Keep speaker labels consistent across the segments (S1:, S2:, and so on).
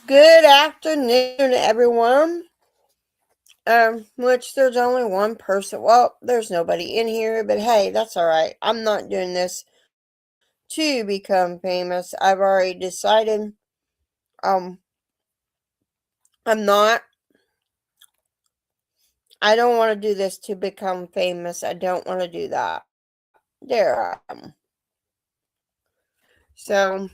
S1: Good afternoon, everyone. Which there's only one person. Well, there's nobody in here, but hey, that's all right. I'm not doing this to become famous. I've already decided. Um, I'm not. I don't want to do this to become famous. I don't want to do that. There I am. So,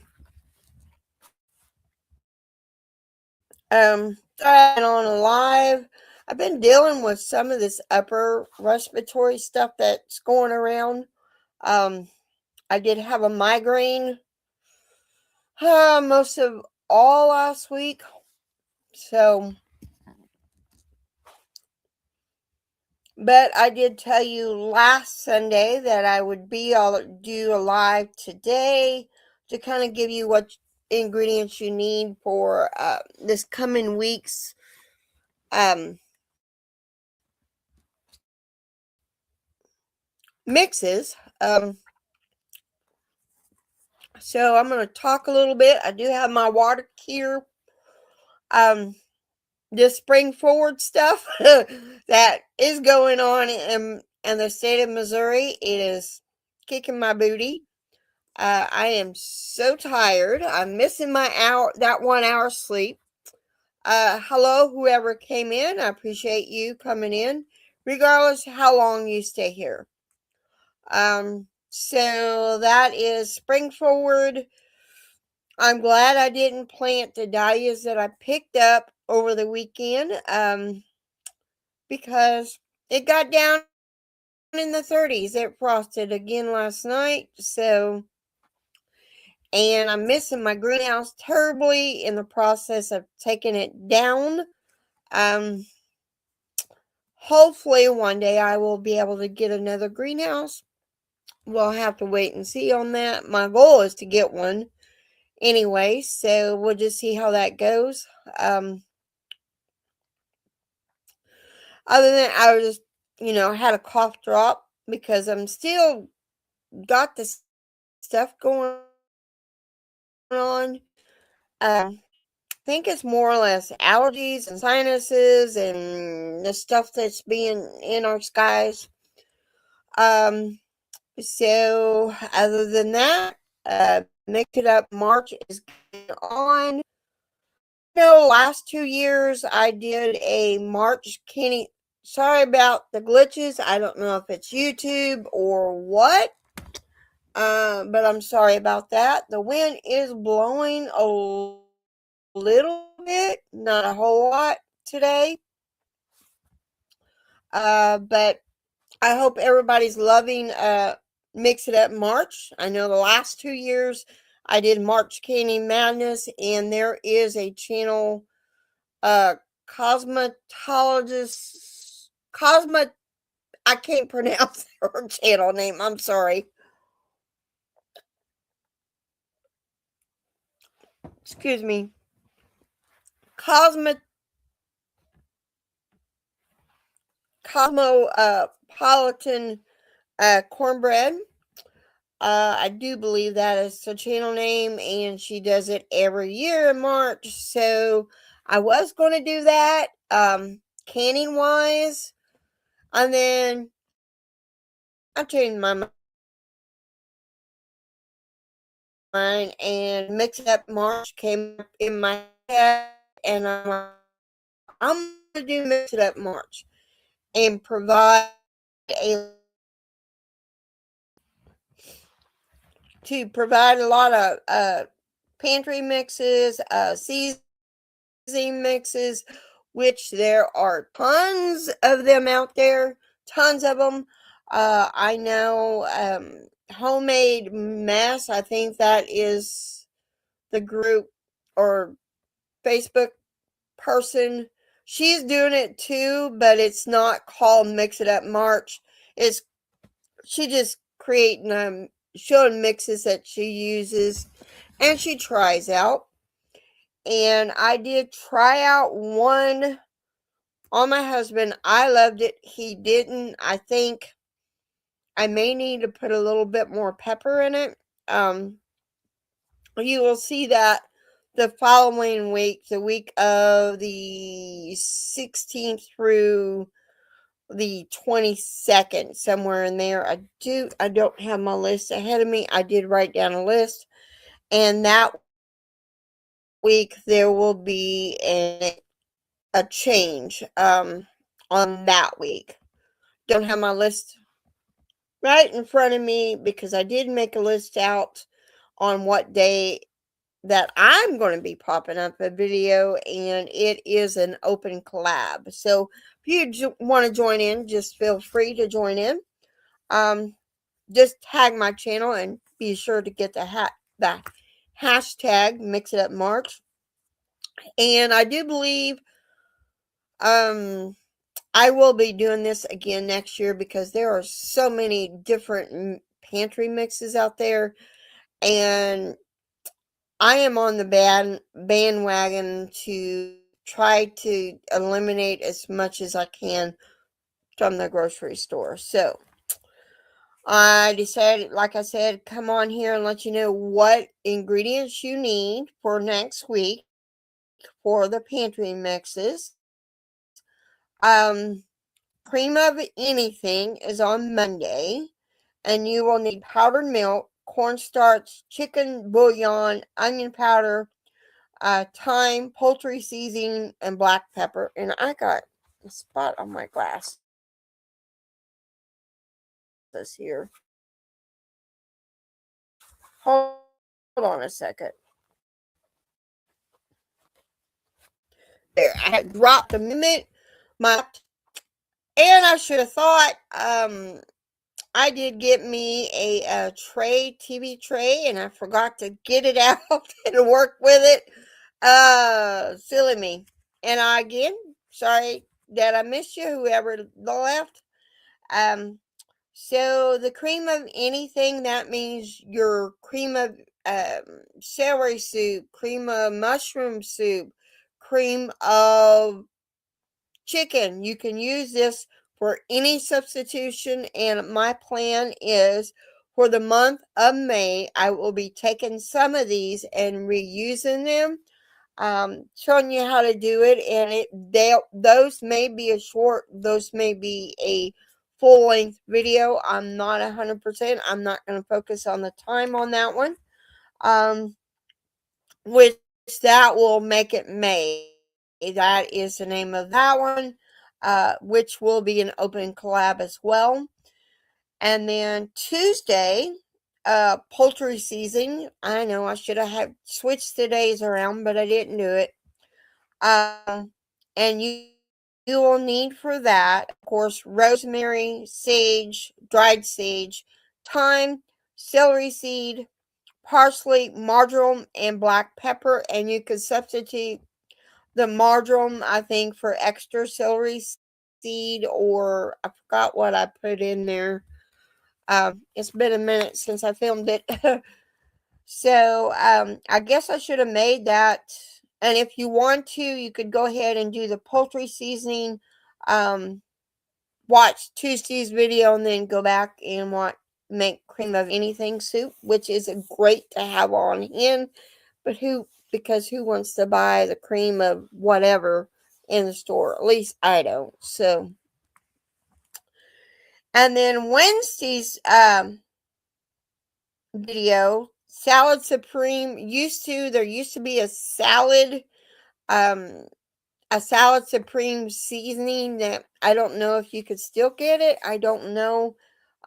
S1: I've been on a live. I've been dealing with some of this upper respiratory stuff that's going around. Um, I did have a migraine most of all last week. So, but I did tell you last Sunday that I would do a live today to kind of give you what ingredients you need for this coming week's um, mixes. So I'm going to talk a little bit. I do have my water here. Um, this spring forward stuff that is going on in the state of Missouri. It is kicking my booty. I am so tired. I'm missing that 1 hour sleep. Hello, whoever came in. I appreciate you coming in, regardless how long you stay here. So that is spring forward. I'm glad I didn't plant the dahlias that I picked up over the weekend. Because it got down in the 30s. It frosted again last night. And I'm missing my greenhouse terribly in the process of taking it down. Um, Hopefully one day I will be able to get another greenhouse. We'll have to wait and see on that. My goal is to get one anyway, so we'll just see how that goes. Other than I was just, had a cough drop because I'm still got this stuff going on. I think it's more or less allergies and sinuses and the stuff that's being in our skies. So other than that, Mix It Up March is going on. Last 2 years I did a March Kenny. Sorry about the glitches. I don't know if it's YouTube or what. But I'm sorry about that. The wind is blowing a little bit, not a whole lot today. But I hope everybody's loving Mix It Up March. I know the last 2 years I did March Candy Madness, and there is a channel, cosmetologist, I can't pronounce her channel name. I'm sorry. Excuse me. Cosmo Cosmopolitan Cornbread. I do believe that is the channel name, and she does it every year in March. So I was going to do that, canning wise, and then I changed my mind, and Mix It Up March came up in my head, and I'm going to do Mix It Up March and a provide a lot of pantry mixes, seasoning mixes, which there are tons of them out there, tons of them. I know Homemade Mess, I think that is the group or Facebook person. She's doing it too, but it's not called Mix It Up March. It's she just creating showing mixes that she uses and she tries out. And I did try out one on my husband. I loved it. He didn't. I think I may need to put a little bit more pepper in it. You will see that the following week, the week of the 16th through the 22nd, somewhere in there. I don't have my list ahead of me. I did write down a list, and that week there will be a change on that week. Don't have my list right in front of me because I did make a list out on what day that I'm going to be popping up a video, and it is an open collab. So if you want to join in, just feel free to join in. Just tag my channel and be sure to get the hashtag Mix It Up March. And I do believe I will be doing this again next year because there are so many different pantry mixes out there, and I am on the bandwagon to try to eliminate as much as I can from the grocery store. So I decided, like I said, come on here and let you know what ingredients you need for next week for the pantry mixes. Cream of anything is on Monday, and you will need powdered milk, cornstarch, chicken bouillon, onion powder, thyme, poultry seasoning, and black pepper. And I got a spot on my glasses here. Hold on a second. There, I had dropped a minute. And I should have thought, I did get me a TV tray, and I forgot to get it out and work with it. Silly me. And again, sorry that I missed you, whoever left. So the cream of anything, that means your cream of celery soup, cream of mushroom soup, cream of chicken. You can use this for any substitution, and my plan is for the month of May, I will be taking some of these and reusing them, showing you how to do it. And those may be those may be a full length video. I'm not 100%. I'm not going to focus on the time on that one. Which that will make it May. That is the name of that one, which will be an open collab as well. And then Tuesday, poultry season. I know I should have switched the days around, but I didn't do it. And you will need for that, of course, rosemary, sage, dried sage, thyme, celery seed, parsley, marjoram, and black pepper. And you could substitute the marjoram, I think, for extra celery seed, or I forgot what I put in there. It's been a minute since I filmed it. So I guess I should have made that. And if you want to, you could go ahead and do the poultry seasoning. Watch Tuesday's video and then go back and make cream of anything soup, which is great to have on hand. But because who wants to buy the cream of whatever in the store? At least I don't. So, and then Wednesday's video, Salad Supreme, there used to be a salad Supreme seasoning that I don't know if you could still get it. I don't know.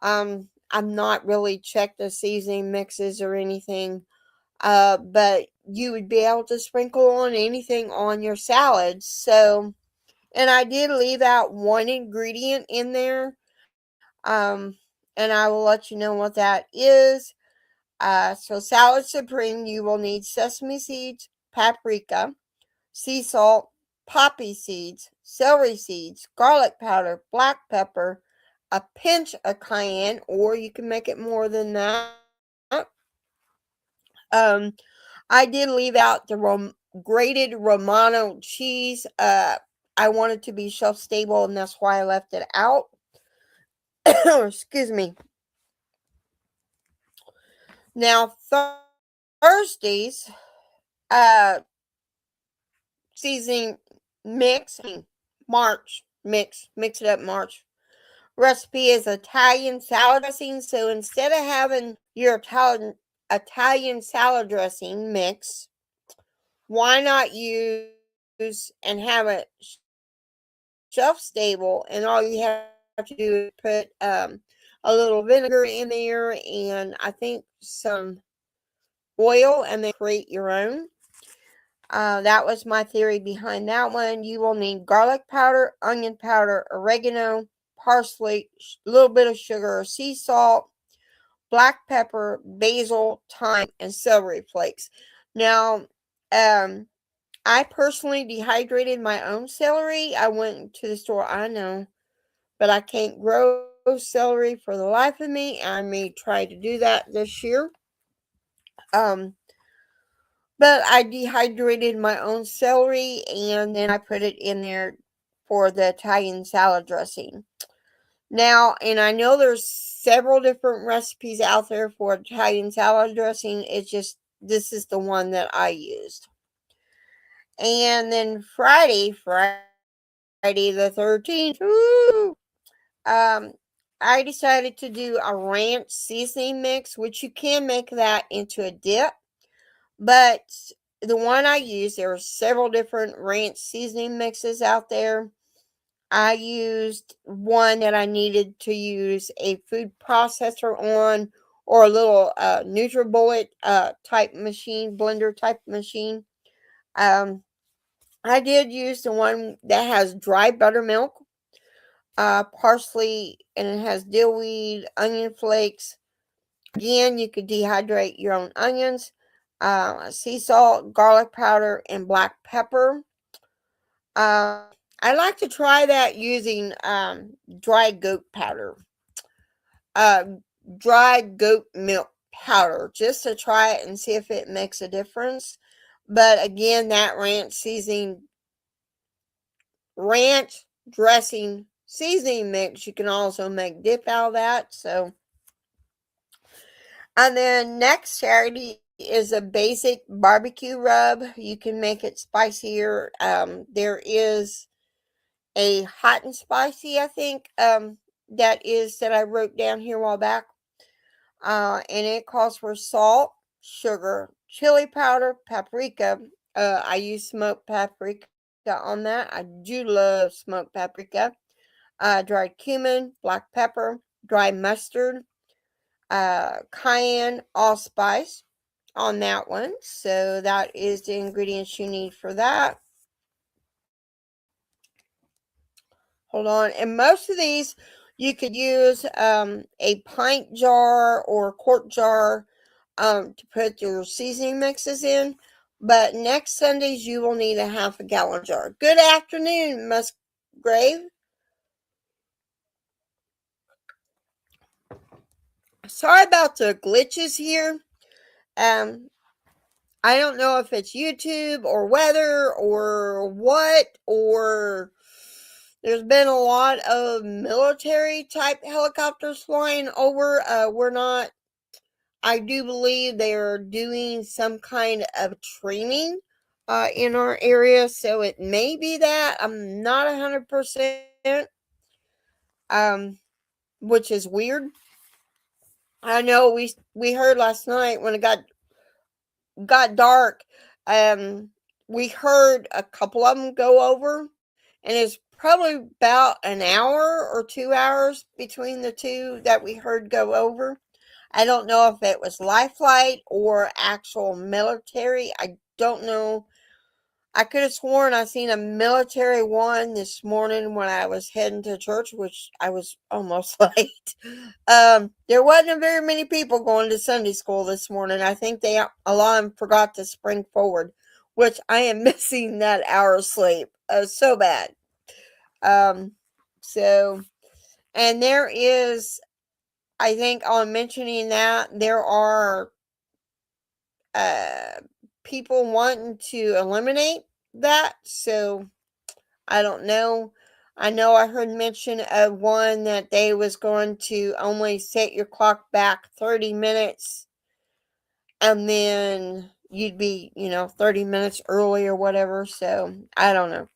S1: I'm not really checked the seasoning mixes or anything. But you would be able to sprinkle on anything on your salads. So, and I did leave out one ingredient in there. And I will let you know what that is. So Salad Supreme, you will need sesame seeds, paprika, sea salt, poppy seeds, celery seeds, garlic powder, black pepper, a pinch of cayenne, or you can make it more than that. I did leave out the grated Romano cheese. I wanted to be shelf stable, and that's why I left it out. Excuse me. Now, Thursdays, uh, seasoning mix. Mix it up, March. Recipe is Italian salad dressing. So instead of having your Italian salad dressing mix, why not use and have it shelf stable, and all you have to do is put a little vinegar in there and I think some oil, and then create your own. That was my theory behind that one. You will need garlic powder, onion powder, oregano, parsley, a little bit of sugar, sea salt, black pepper, basil, thyme, and celery flakes. Now, I personally dehydrated my own celery. I went to the store, I know, but I can't grow celery for the life of me. I may try to do that this year. Um, but I dehydrated my own celery and then I put it in there for the Italian salad dressing. Now, and I know there's several different recipes out there for Italian salad dressing. It's just this is the one that I used. And then Friday the 13th, um, I decided to do a ranch seasoning mix, which you can make that into a dip. But the one I used, there were several different ranch seasoning mixes out there. I used one that I needed to use a food processor on, or a little NutriBullet type machine, blender type machine. I did use the one that has dry buttermilk, parsley, and it has dill weed, onion flakes. Again, you could dehydrate your own onions, sea salt, garlic powder, and black pepper. I like to try that using dry goat powder, uh, dry goat milk powder, just to try it and see if it makes a difference. But again, that ranch dressing seasoning mix, you can also make dip out of that. So, and then next Saturday is a basic barbecue rub. You can make it spicier. There is a hot and spicy, I think, that I wrote down here a while back. And it calls for salt, sugar, chili powder, paprika. I use smoked paprika on that. I do love smoked paprika. Dried cumin, black pepper, dry mustard, cayenne, allspice on that one. So that is the ingredients you need for that. Hold on. And most of these you could use a pint jar or quart jar to put your seasoning mixes in. But next Sundays you will need a half a gallon jar. Good afternoon, Musgrave. Sorry about the glitches here. Um, I don't know if it's YouTube or weather or what, or there's been a lot of military type helicopters flying over. I do believe they're doing some kind of training in our area, so it may be that. I'm not 100%, um, which is weird. I know we heard last night when it got dark. We heard a couple of them go over, and it's probably about an hour or 2 hours between the two that we heard go over. I don't know if it was life flight or actual military. I don't know. I could have sworn I seen a military one this morning when I was heading to church, which I was almost late. There wasn't very many people going to Sunday school this morning. I think a lot of them forgot to spring forward, which I am missing that hour of sleep so bad. Um, so, and there is, I think on mentioning that, there are uh, people wanting to eliminate that. So I don't know. I know I heard mention of one that they was going to only set your clock back 30 minutes and then you'd be, 30 minutes early or whatever. So I don't know.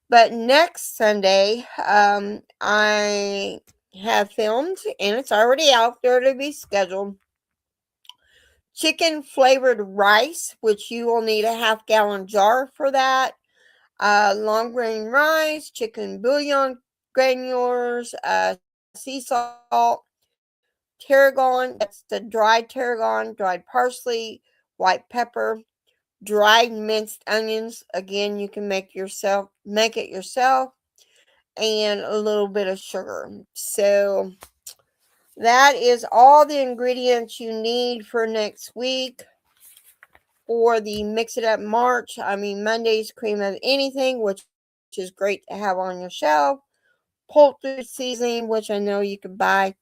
S1: But next Sunday, I have filmed, and it's already out there to be scheduled. Chicken flavored rice, which you will need a half-gallon jar for that. Long grain rice, chicken bouillon granules, sea salt, tarragon, that's the dried tarragon, dried parsley, white pepper, dried minced onions. Again, you can make it yourself, and a little bit of sugar. So that is all the ingredients you need for next week for the Mix It Up March. I mean, Monday's cream of anything, which is great to have on your shelf. Poultry seasoning, which I know you could buy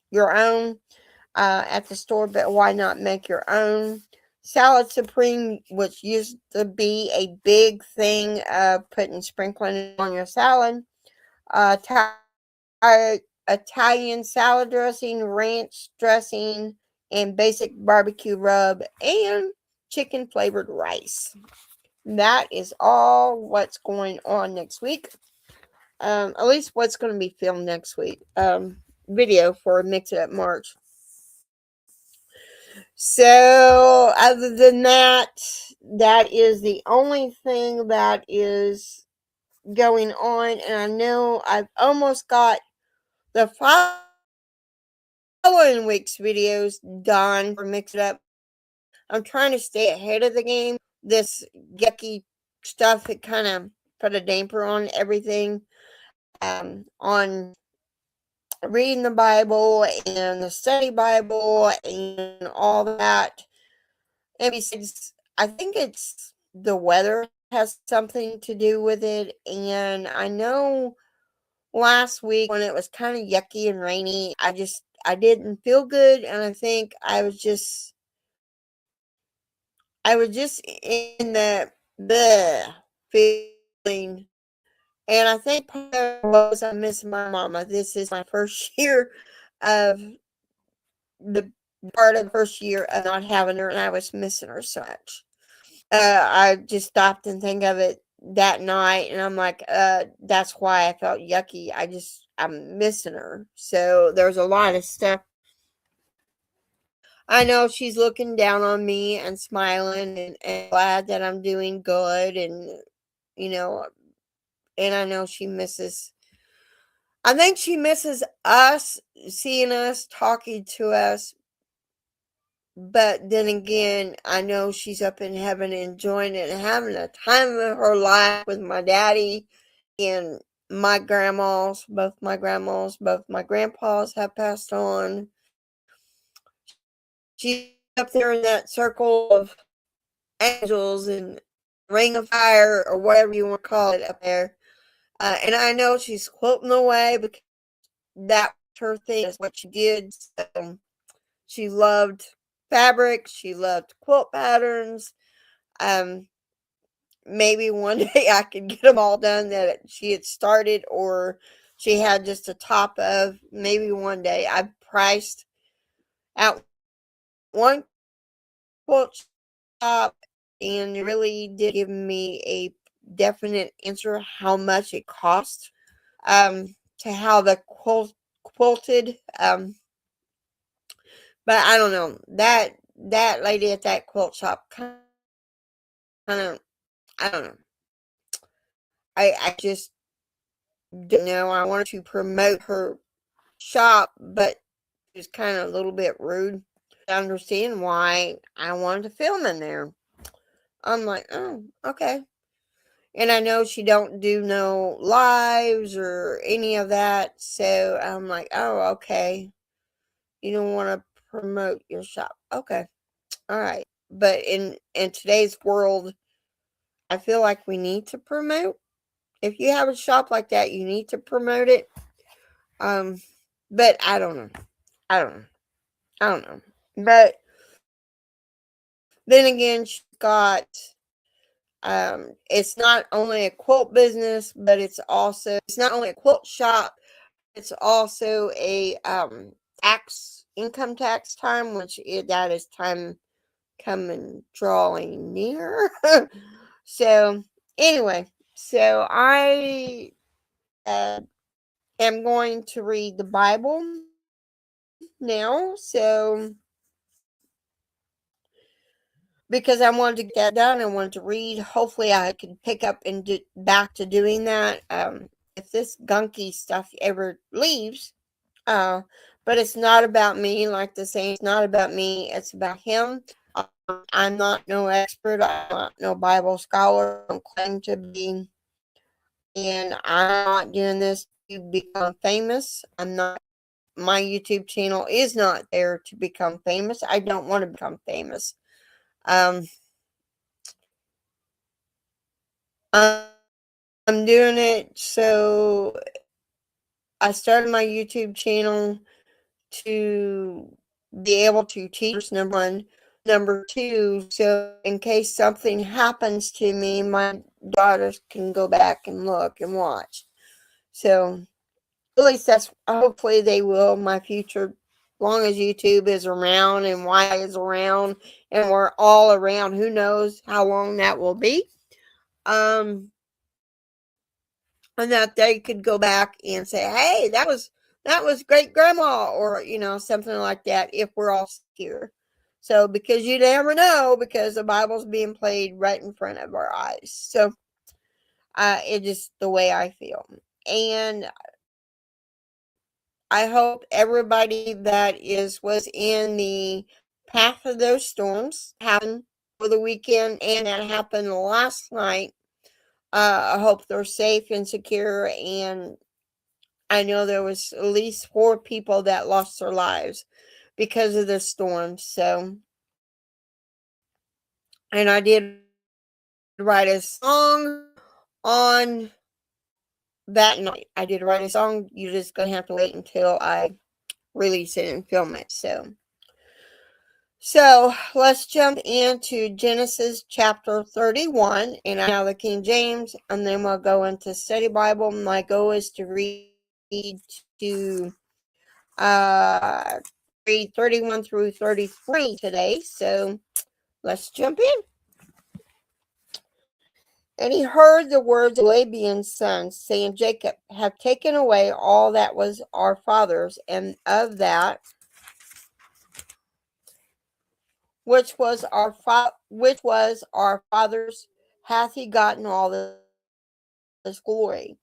S1: your own at the store, but why not make your own? Salad Supreme, which used to be a big thing of sprinkling on your salad. Italian salad dressing, ranch dressing, and basic barbecue rub, and chicken flavored rice. That is all what's going on next week. At least what's going to be filmed next week. Video for Mix It Up March. So, other than that, that is the only thing that is going on. And I know I've almost got the following week's videos done for Mix It Up. I'm trying to stay ahead of the game. This yucky stuff, it kind of put a damper on everything. On reading the Bible and the study Bible and all that. And besides, I think it's the weather has something to do with it. And I know last week when it was kind of yucky and rainy, I didn't feel good, and I think I was just in the feeling. And I think part of it was I miss my mama. This is my first year of the part of the first year of not having her, and I was missing her so much. I just stopped and think of it that night, and I'm like, that's why I felt yucky. I'm missing her. So there's a lot of stuff. I know she's looking down on me and smiling and glad that I'm doing good, and you know, and I know I think she misses us, seeing us, talking to us. But then again, I know she's up in heaven enjoying it and having a time of her life with my daddy and both my grandpas have passed on. She's up there in that circle of angels and ring of fire or whatever you want to call it up there. And I know she's quilting away because that was her thing. That's what she did. So she loved fabric. She loved quilt patterns. Um, Maybe one day I could get them all done that she had started, or she had just a top of. Maybe one day. I priced out one quilt shop, and it really did give me a definite answer how much it cost to how the quilted. But I don't know, that lady at that quilt shop kind of, I don't know. I just don't know. I wanted to promote her shop, but it was kind of a little bit rude. I understand why I wanted to film in there. I'm like, oh, okay. And I know she don't do no lives or any of that, so I'm like, oh, okay. You don't want to promote your shop, okay, all right. But in today's world, I feel like we need to promote. If you have a shop like that, you need to promote it. Um, but I don't know. I don't know. I don't know. But then again, she's got it's not only a quilt business, but it's not only a quilt shop, it's also a income tax time, that is time coming, drawing near. So, anyway, so I am going to read the Bible now. So, because I wanted to get that done, I wanted to read. Hopefully, I can pick up and back to doing that. If this gunky stuff ever leaves, but it's not about me, like the saying, it's not about me, it's about him. I'm not no expert, I'm not no Bible scholar, I don't claim to be, and I'm not doing this to become famous. I'm not, my YouTube channel is not there to become famous. I don't want to become famous. Um, I'm doing it so I started my YouTube channel to be able to teach, number one. Number two, so in case something happens to me, my daughters can go back and look and watch. So at least that's, hopefully they will in my future, long as YouTube is around and Y is around and we're all around. Who knows how long that will be. And that they could go back and say, hey, that was great grandma, or something like that, if we're all here. So because you never know, because the Bible's being played right in front of our eyes. So it's just the way I feel. And I hope everybody that was in the path of those storms happened for the weekend and that happened last night. I hope they're safe and secure, and I know there was at least 4 people that lost their lives because of the storm. So, and I did write a song on that night. I did write a song. You're just going to have to wait until I release it and film it. So let's jump into Genesis chapter 31, and I have the King James, and then we'll go into Study Bible. My goal is to read to read 31 through 33 today. So let's jump in. And he heard the words of Laban's sons, saying, Jacob have taken away all that was our father's, and of that which was our father's hath he gotten all this glory.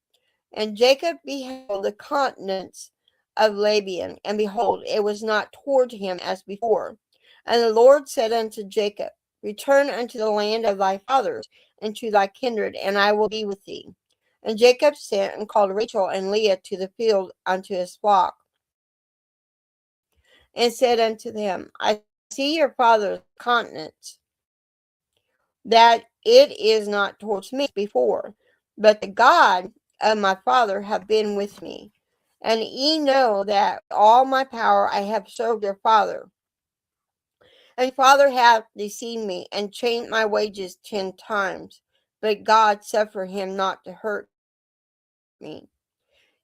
S1: And Jacob beheld the countenance of Laban, and behold, it was not toward him as before. And the Lord said unto Jacob, Return unto the land of thy fathers, and to thy kindred, and I will be with thee. And Jacob sent and called Rachel and Leah to the field unto his flock, and said unto them, I see your father's countenance, that it is not towards me before, but the God of my father have been with me. And ye know that all my power I have served your father. And father hath deceived me, and changed my wages 10 times. But God suffered him not to hurt me.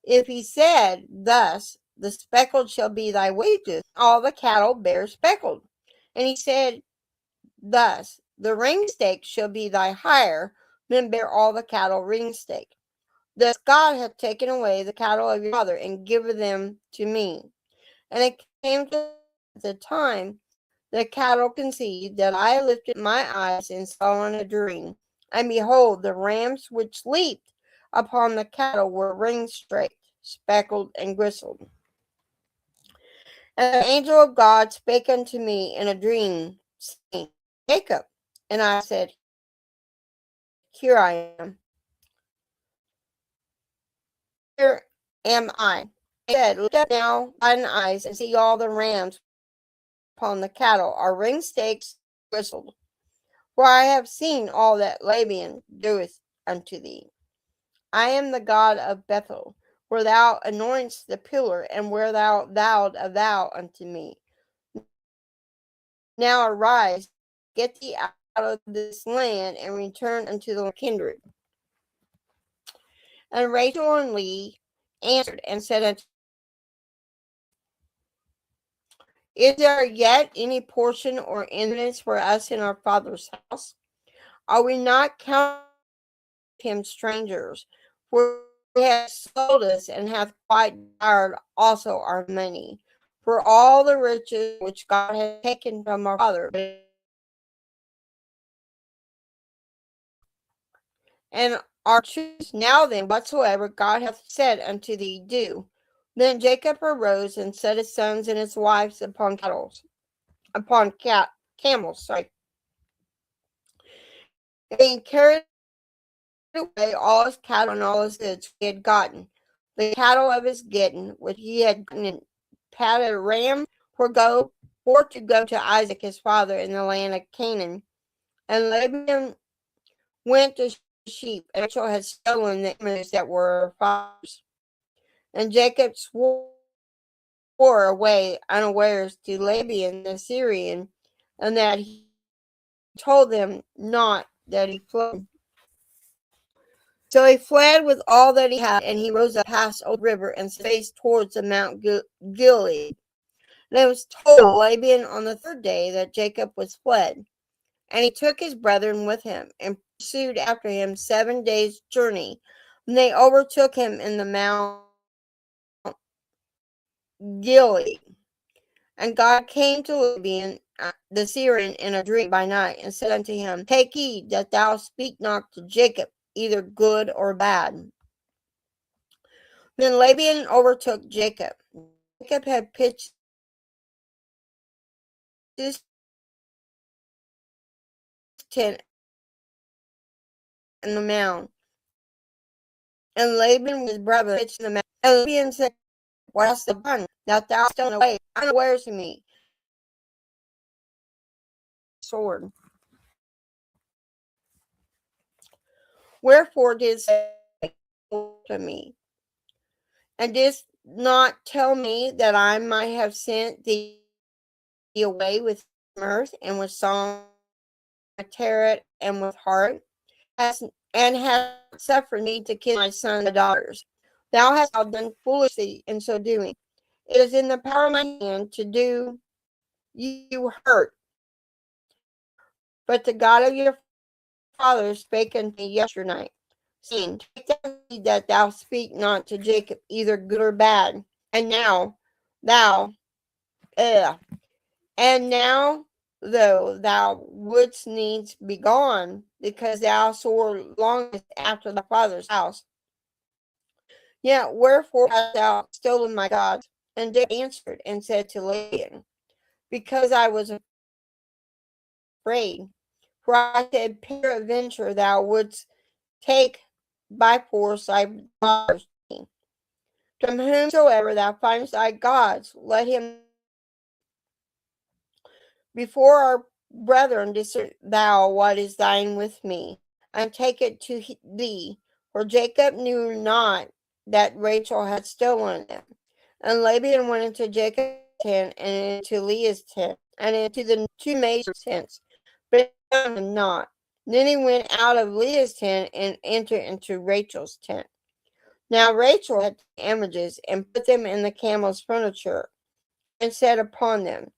S1: If he said thus, the speckled shall be thy wages, all the cattle bear speckled. And he said thus, the ring stake shall be thy hire, then bear all the cattle ring stake. Thus God hath taken away the cattle of your father, and given them to me. And it came to the time the cattle conceived, that I lifted my eyes and saw in a dream. And behold, the rams which leaped upon the cattle were ring straked, speckled, and gristled. And the angel of God spake unto me in a dream, saying, Jacob. And I said, Here I am. Here am I. He said, Lift up now thine eyes, and see all the rams upon the cattle are ring stakes bristled. For I have seen all that Laban doeth unto thee. I am the God of Bethel, where thou anointest the pillar, and where thou vowed a vow unto me. Now arise, get thee out of this land, and return unto the kindred. And Rachel and Leah answered and said unto Is there yet any portion or inheritance for us in our Father's house? Are we not counted him strangers? For he has sold us and hath quite devoured also our money. For all the riches which God has taken from our father, and our choose now then whatsoever God hath said unto thee, do. Then Jacob arose and set his sons and his wives upon camels, and carried away all his cattle and all his goods he had gotten. The cattle of his getting, which he had gotten in Paddan-aram, for to go to Isaac his father in the land of Canaan. And Laban went to sheep, and Rachel had stolen the images that were her father's. And Jacob swore away unawares to Laban the Syrian, and that he told them not that he fled. So he fled with all that he had, and he rose up past the river and faced towards the Mount Gilead. And it was told Laban on the third day that Jacob was fled. And he took his brethren with him, and pursued after him 7 days' journey. And they overtook him in the Mount Gilead. And God came to Laban the Syrian in a dream by night, and said unto him, Take heed that thou speak not to Jacob either good or bad. Then Laban overtook Jacob. Jacob had pitched his tent in the mound, and Laban with his brother pitched in the mound. And Laban said, What hast thou done, that thou hast stolen away unawares to me sword? Wherefore didst thou to me, and didst not tell me that I might have sent thee away with mirth and with song, with tarot and with harp, and hast suffered me to kill my sons and daughters? Thou hast done foolishly in so doing. It is in the power of my hand to do you hurt. But the God of your fathers spake unto me yesternight, saying, Take heed that thou speak not to Jacob either good or bad. And now thou, and now though thou wouldst needs be gone, because thou sore longest after thy father's house, yet wherefore hast thou stolen my gods? And Jacob answered and said to Laban, Because I was afraid. For I said, Peradventure thou wouldst take by force thy daughters. From whomsoever thou findest thy gods, let him before our brethren discern thou what is thine with me, and take it to thee. For Jacob knew not that Rachel had stolen them. And Laban went into Jacob's tent, and into Leah's tent, and into the two maids' tents, but he found him not. Then he went out of Leah's tent and entered into Rachel's tent. Now Rachel had images, and put them in the camel's furniture, and sat upon them.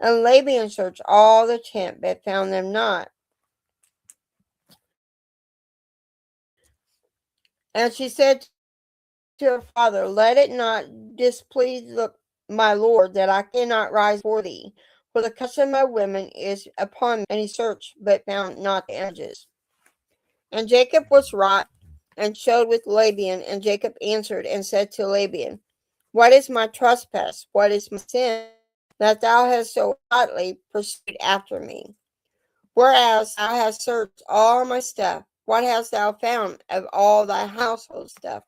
S1: And Laban searched all the tent, but found them not. And she said to her father, Let it not displease my lord that I cannot rise for thee, for the custom of women is upon me. And he searched, but found not the images. And Jacob was wroth, and showed with Laban. And Jacob answered and said to Laban, What is my trespass? What is my sin, that thou hast so hotly pursued after me? Whereas thou hast searched all my stuff, what hast thou found of all thy household stuff?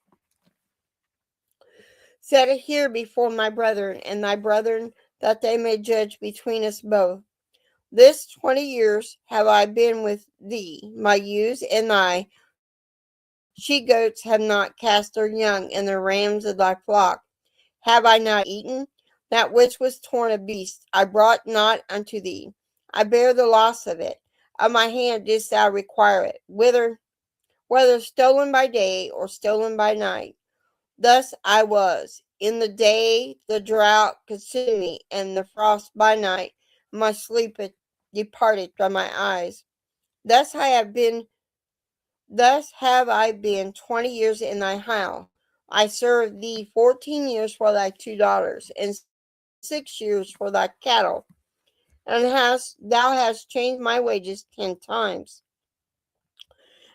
S1: Set it here before my brethren and thy brethren, that they may judge between us both. This 20 years have I been with thee. My ewes and thy she goats have not cast their young, and the rams of thy flock have I not eaten? That which was torn of beasts I brought not unto thee. I bear the loss of it. Of my hand didst thou require it, whether stolen by day or stolen by night. Thus I was, In the day the drought consumed me, and the frost by night. My sleep had departed from my eyes. Thus have I been 20 years in thy house. I served thee 14 years for thy 2 daughters, and 6 years for thy cattle, and thou hast changed my wages 10 times.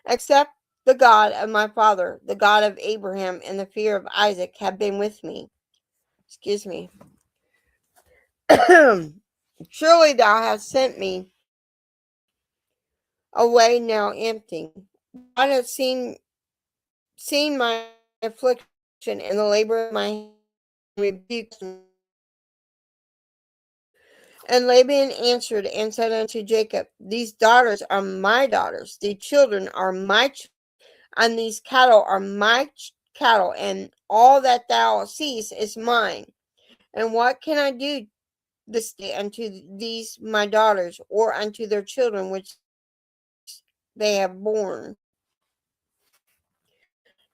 S1: Except the God of my father, the God of Abraham, and the fear of Isaac have been with me. Excuse me. Surely thou hast sent me away now empty. God has seen my affliction and the labor of my hand, and rebuked me. And Laban answered and said unto Jacob, These daughters are my daughters, these children are my children, and these cattle are my cattle, and all that thou seest is mine. And what can I do this day unto these my daughters, or unto their children which they have borne?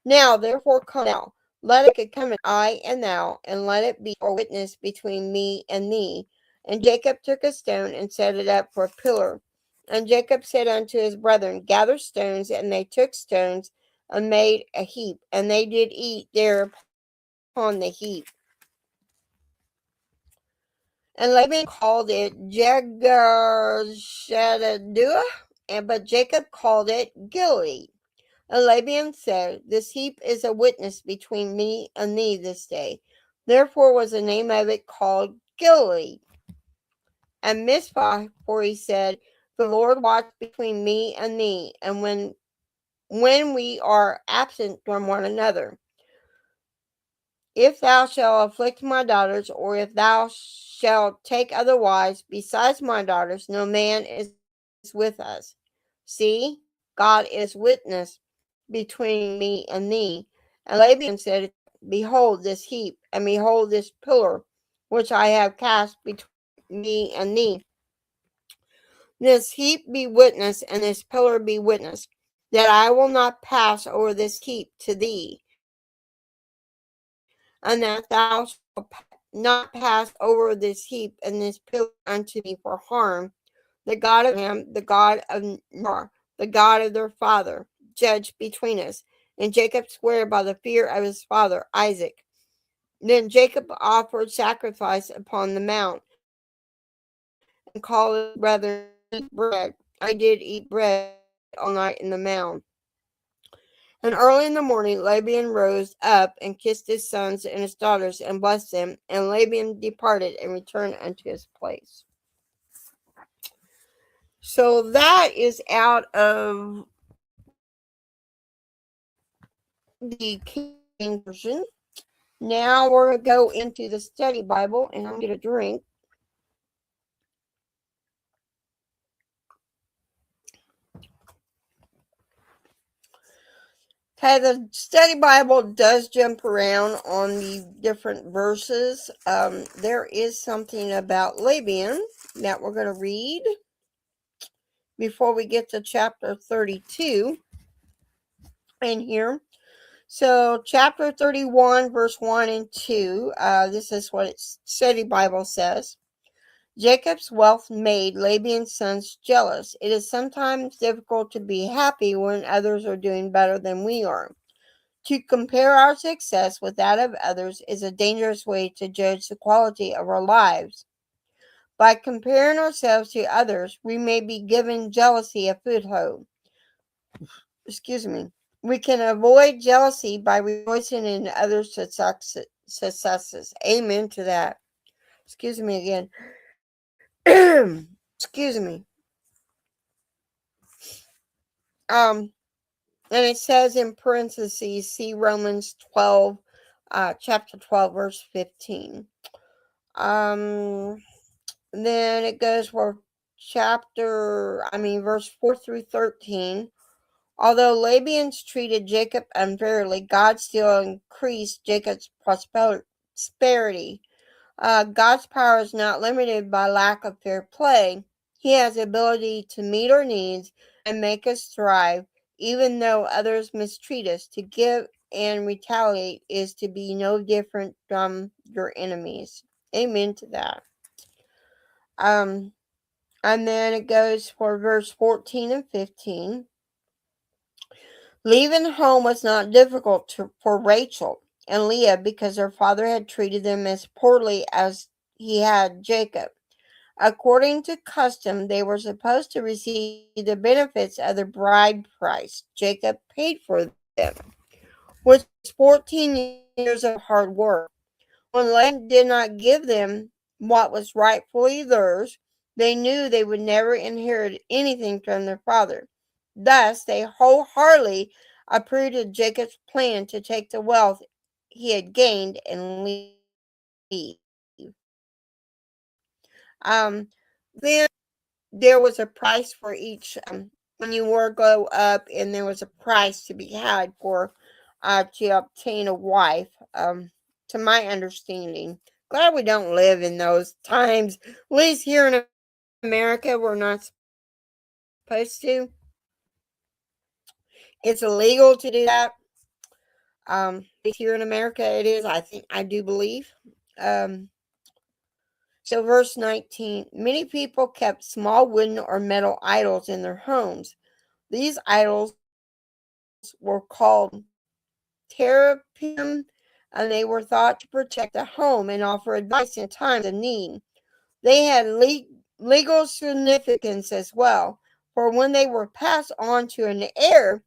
S1: Now therefore come thou, let it come, I and thou, and let it be for witness between me and thee. And Jacob took a stone and set it up for a pillar. And Jacob said unto his brethren, Gather stones. And they took stones and made a heap, and they did eat there upon the heap. And Laban called it Jegar-Shadadua, but Jacob called it Gilead. And Laban said, This heap is a witness between me and thee this day. Therefore was the name of it called Gilead. And Mizpah, for he said, The Lord watch between me and thee, and when we are absent from one another. If thou shalt afflict my daughters, or if thou shalt take other wives besides my daughters, no man is with us. See, God is witness between me and thee. And Laban said, Behold this heap, and behold this pillar, which I have cast between me and thee. This heap be witness, and this pillar be witness, that I will not pass over this heap to thee, and that thou shalt not pass over this heap and this pillar unto me for harm. The God of Abraham, the God of Nahor, the God of their father, judge between us. And Jacob swore by the fear of his father Isaac. Then Jacob offered sacrifice upon the mount, and called his brethren, Eat bread. I did eat bread all night in the mount. And early in the morning Laban rose up and kissed his sons and his daughters and blessed them. And Laban departed and returned unto his place. So that is out of the King James Version. Now we're going to go into the Study Bible, and I'm going to get a drink. Okay, the Study Bible does jump around on the different verses. There is something about Laban that we're going to read before we get to chapter 32 in here. So, chapter 31, verse 1 and 2, this is what its Study Bible says. Jacob's wealth made Laban's sons jealous. It is sometimes difficult to be happy when others are doing better than we are. To compare our success with that of others is a dangerous way to judge the quality of our lives. By comparing ourselves to others, we may be given jealousy a foothold. Excuse me. We can avoid jealousy by rejoicing in others' successes. Amen to that. Excuse me again. Excuse me. And it says in parentheses, see Romans 12, chapter 12, verse 15. Then it goes for verse 4 through 13. Although Laban's treated Jacob unfairly, God still increased Jacob's prosperity. God's power is not limited by lack of fair play. He has the ability to meet our needs and make us thrive, even though others mistreat us. To give and retaliate is to be no different from your enemies. Amen to that. And then it goes for verse 14 and 15. Leaving home was not difficult for Rachel and Leah because her father had treated them as poorly as he had Jacob. According to custom, they were supposed to receive the benefits of the bride price Jacob paid for them, which was 14 years of hard work. When Laban did not give them what was rightfully theirs, they knew they would never inherit anything from their father. Thus, they wholeheartedly approved of Jacob's plan to take the wealth he had gained and leave. Then there was a price for each. When you were go up, and there was a price to be had for to obtain a wife. To my understanding, glad we don't live in those times. At least here in America, we're not supposed to. It's illegal to do that. Here in America, it is. I do believe. So, verse 19, many people kept small wooden or metal idols in their homes. These idols were called teraphim, and they were thought to protect the home and offer advice in times of need. They had legal significance as well, for when they were passed on to an heir,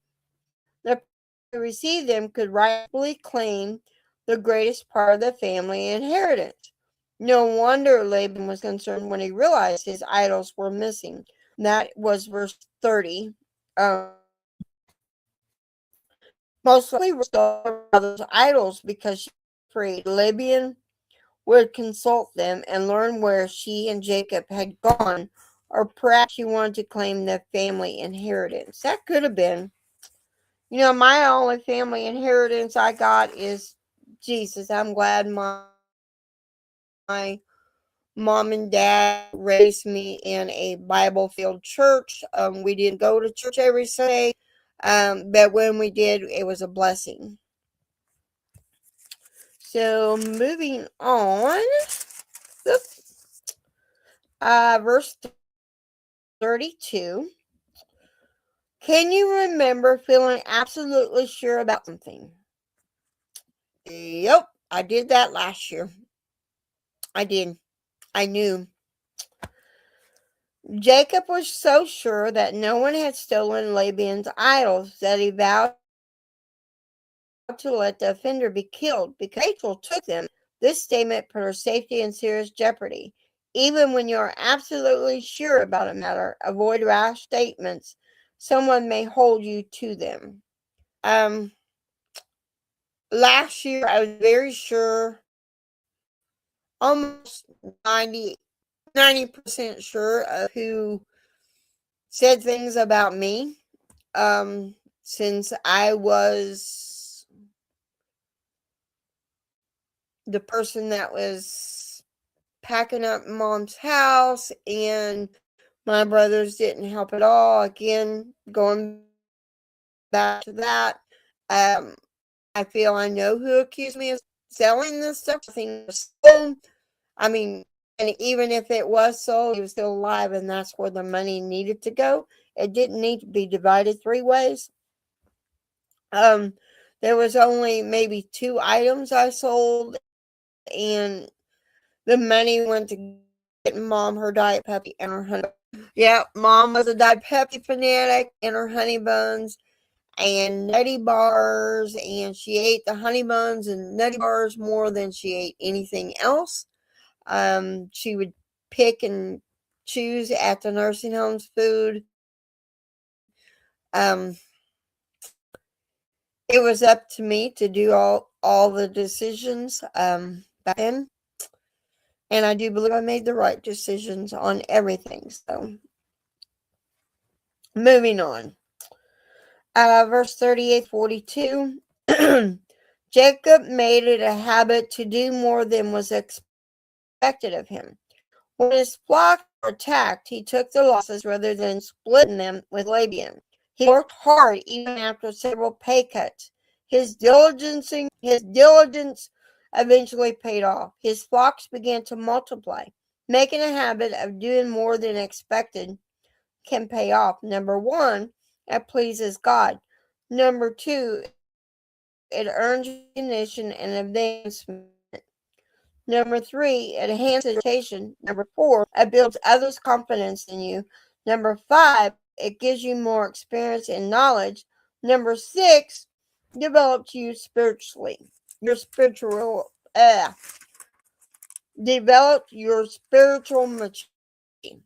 S1: the person who received them could rightfully claim the greatest part of the family inheritance. No wonder Laban was concerned when he realized his idols were missing. That was verse 30. Most likely restored those idols because she was afraid Laban would consult them and learn where she and Jacob had gone, or perhaps she wanted to claim the family inheritance. That could have been. My only family inheritance I got is Jesus. I'm glad my mom and dad raised me in a Bible-filled church. We didn't go to church every Sunday, but when we did, it was a blessing. So, moving on. Verse 32. Can you remember feeling absolutely sure about something? Yep, I did that last year. I did. I knew. Jacob was so sure that no one had stolen Laban's idols that he vowed to let the offender be killed because Rachel took them. This statement put her safety in serious jeopardy. Even when you are absolutely sure about a matter, avoid rash statements. Someone may hold you to them. Last year I was very sure, almost 90% sure of who said things about me. Since I was the person that was packing up mom's house, and my brothers didn't help at all. Again, going back to that, I feel I know who accused me of selling this stuff. I think it was sold. I mean, and even if it was sold, he was still alive, and that's where the money needed to go. It didn't need to be divided 3 ways. There was only maybe 2 items I sold, and the money went to get mom her Diet Pepsi and her honey. Yeah, mom was a Diet Pepsi fanatic, and her honey buns and nutty bars, and she ate the honey buns and nutty bars more than she ate anything else. She would pick and choose at the nursing home's food. Um, it was up to me to do all the decisions back then. And I do believe I made the right decisions on everything. So, moving on. Verse 38-42. Jacob made it a habit to do more than was expected of him. When his flocks were attacked, he took the losses rather than splitting them with Laban. He worked hard even after several pay cuts. His diligence eventually paid off. His flocks began to multiply. Making a habit of doing more than expected can pay off. Number one, it pleases God. Number two, it earns recognition and advancement. Number three, it enhances reputation. Number four, it builds others' confidence in you. Number five, it gives you more experience and knowledge. Number six, develops you spiritually. Your spiritual, develop your spiritual maturity.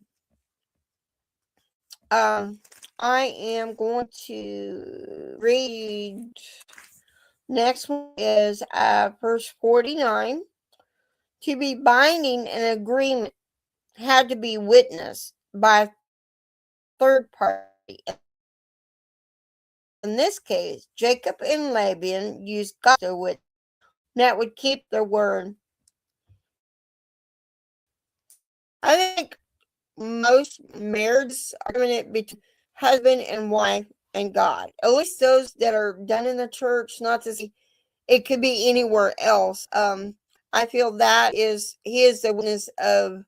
S1: I am going to read. Next one is verse 49. To be binding an agreement had to be witnessed by a third party. In this case, Jacob and Laban used God to witness that would keep their word. I think most marriages are dominant between husband and wife and God. At least those that are done in the church, not to say it could be anywhere else. I feel that he is the witness of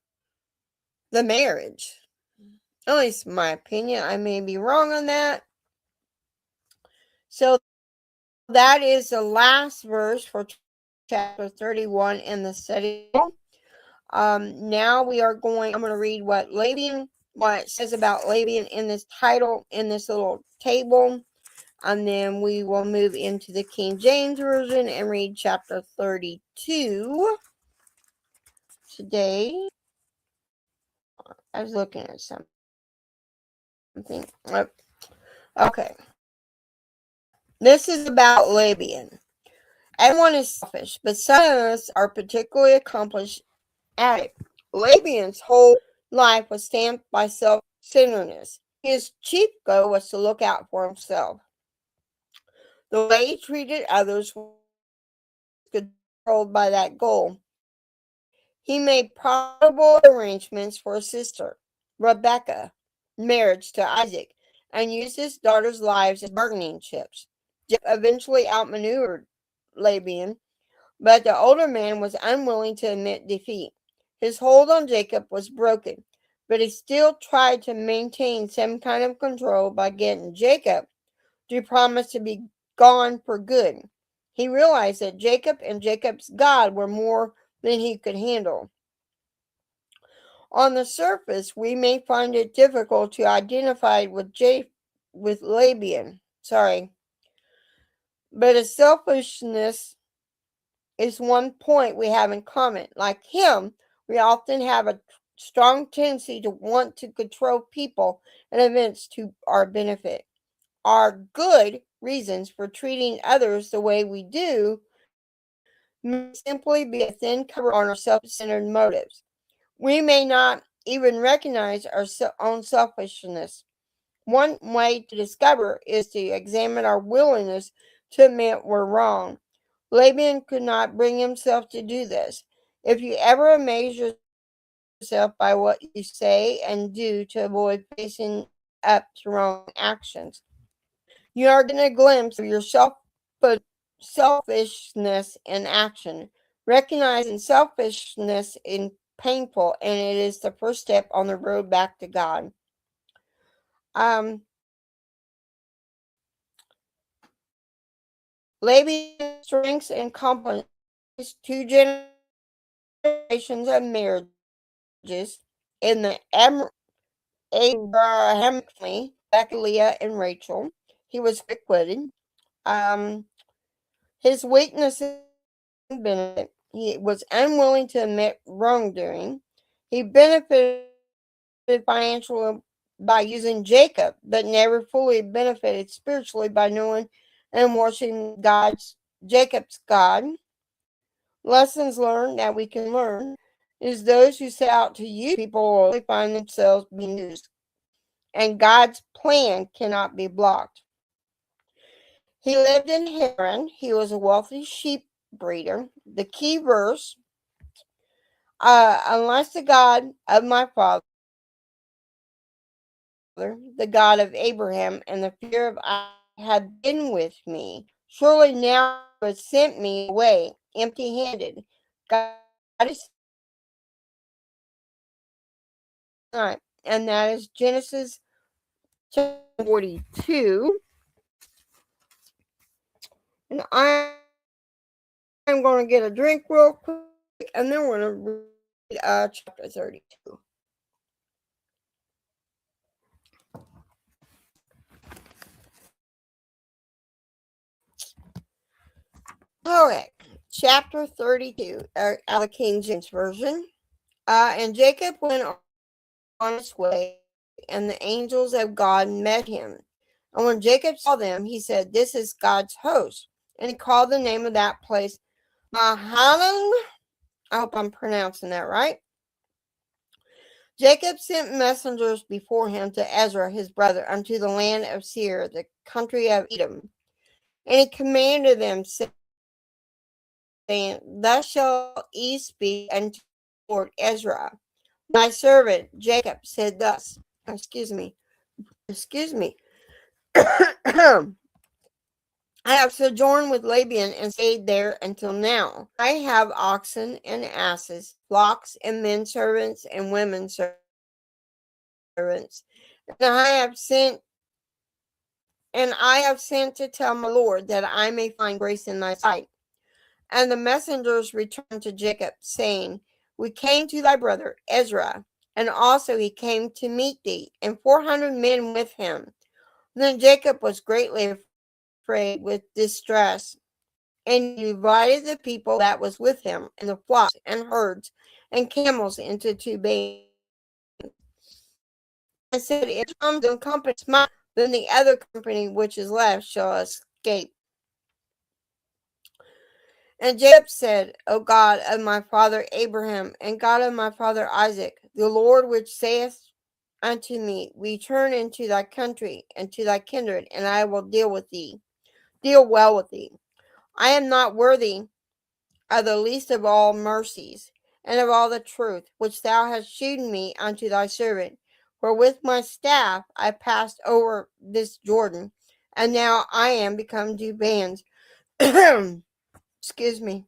S1: the marriage. At least my opinion. I may be wrong on that. So that is the last verse for chapter 31 in the study. Now I'm going to read what it says about Laban in this title, in this little table. And then we will move into the King James Version and read chapter 32 today. I was looking at something. Okay. This is about Laban. Everyone is selfish, but some of us are particularly accomplished at it. Laban's whole life was stamped by self-centeredness. His chief goal was to look out for himself. The way he treated others was controlled by that goal. He made probable arrangements for his sister, Rebecca, marriage to Isaac, and used his daughter's lives as bargaining chips. Jacob eventually outmaneuvered Laban, but the older man was unwilling to admit defeat. His hold on Jacob was broken, but he still tried to maintain some kind of control by getting Jacob to promise to be gone for good. He realized that Jacob and Jacob's God were more than he could handle. On the surface, we may find it difficult to identify with Laban. But his selfishness is one point we have in common. Like him, we often have a strong tendency to want to control people and events to our benefit. Our good reasons for treating others the way we do may simply be a thin cover on our self-centered motives. We may not even recognize our own selfishness. One way to discover is to examine our willingness to admit we're wrong. Laban could not bring himself to do this. If you ever amaze yourself by what you say and do to avoid facing up to wrong actions, you are getting a glimpse of your selfishness in action. Recognizing selfishness is painful, and it is the first step on the road back to God. Laban's strengths and compliments two generations of marriages in the Abraham family, Rebecca, Leah, and Rachel. He was quick-witted. His weaknesses benefit. He was unwilling to admit wrongdoing. He benefited financially by using Jacob, but never fully benefited spiritually by knowing and worshiping Jacob's God. Lessons learned that we can learn is those who set out to use people will find themselves being used, and God's plan cannot be blocked. He lived in Haran. He was a wealthy sheep breeder. The key verse, unless the God of my father, the God of Abraham, and the fear of I had been with me, Surely now you have sent me away empty-handed. God is not, and that is Genesis 42. And I'm going to get a drink real quick, and then we're going to read chapter 32. Okay, chapter 32, out of the King James Version. And Jacob went on his way, and the angels of God met him. And when Jacob saw them, he said, "This is God's host." And he called the name of that place Mahanaim. I hope I'm pronouncing that right. Jacob sent messengers before him to Ezra his brother unto the land of Seir, the country of Edom. And he commanded them, saying, "Thus shall ye speak unto Lord Ezra. My servant Jacob said thus." Excuse me. "I have sojourned with Laban and stayed there until now. I have oxen and asses, flocks and men servants and women servants. And I have sent to tell my Lord that I may find grace in thy sight." And the messengers returned to Jacob, saying, "We came to thy brother Ezra, and also he came to meet thee, and 400 men with him." Then Jacob was greatly afraid with distress, and he divided the people that was with him, and the flocks and herds and camels into two bands, and said, "If comes and company smite, then the other company which is left shall escape." And Jacob said, "O God of my father Abraham, and God of my father Isaac, the Lord which saith unto me, Return into thy country and to thy kindred, and I will deal well with thee. I am not worthy of the least of all mercies, and of all the truth which thou hast shewn me unto thy servant. For with my staff I passed over this Jordan, and now I am become two bands." Excuse me.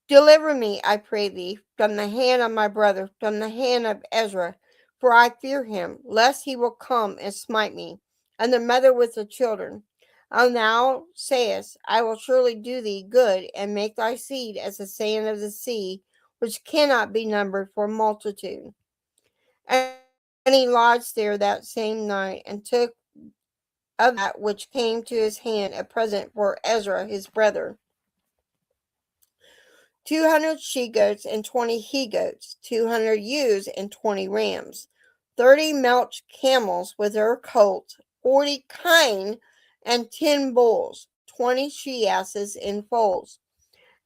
S1: "Deliver me, I pray thee, from the hand of my brother, from the hand of Ezra, for I fear him, lest he will come and smite me, and the mother with the children. And thou sayest, I will surely do thee good, and make thy seed as the sand of the sea, which cannot be numbered for multitude." And he lodged there that same night, and took of that which came to his hand a present for Ezra his brother, 200 she-goats and 20 he-goats, 200 ewes and 20 rams, 30 milch camels with their colts, 40 kine and 10 bulls, 20 she-asses in foals.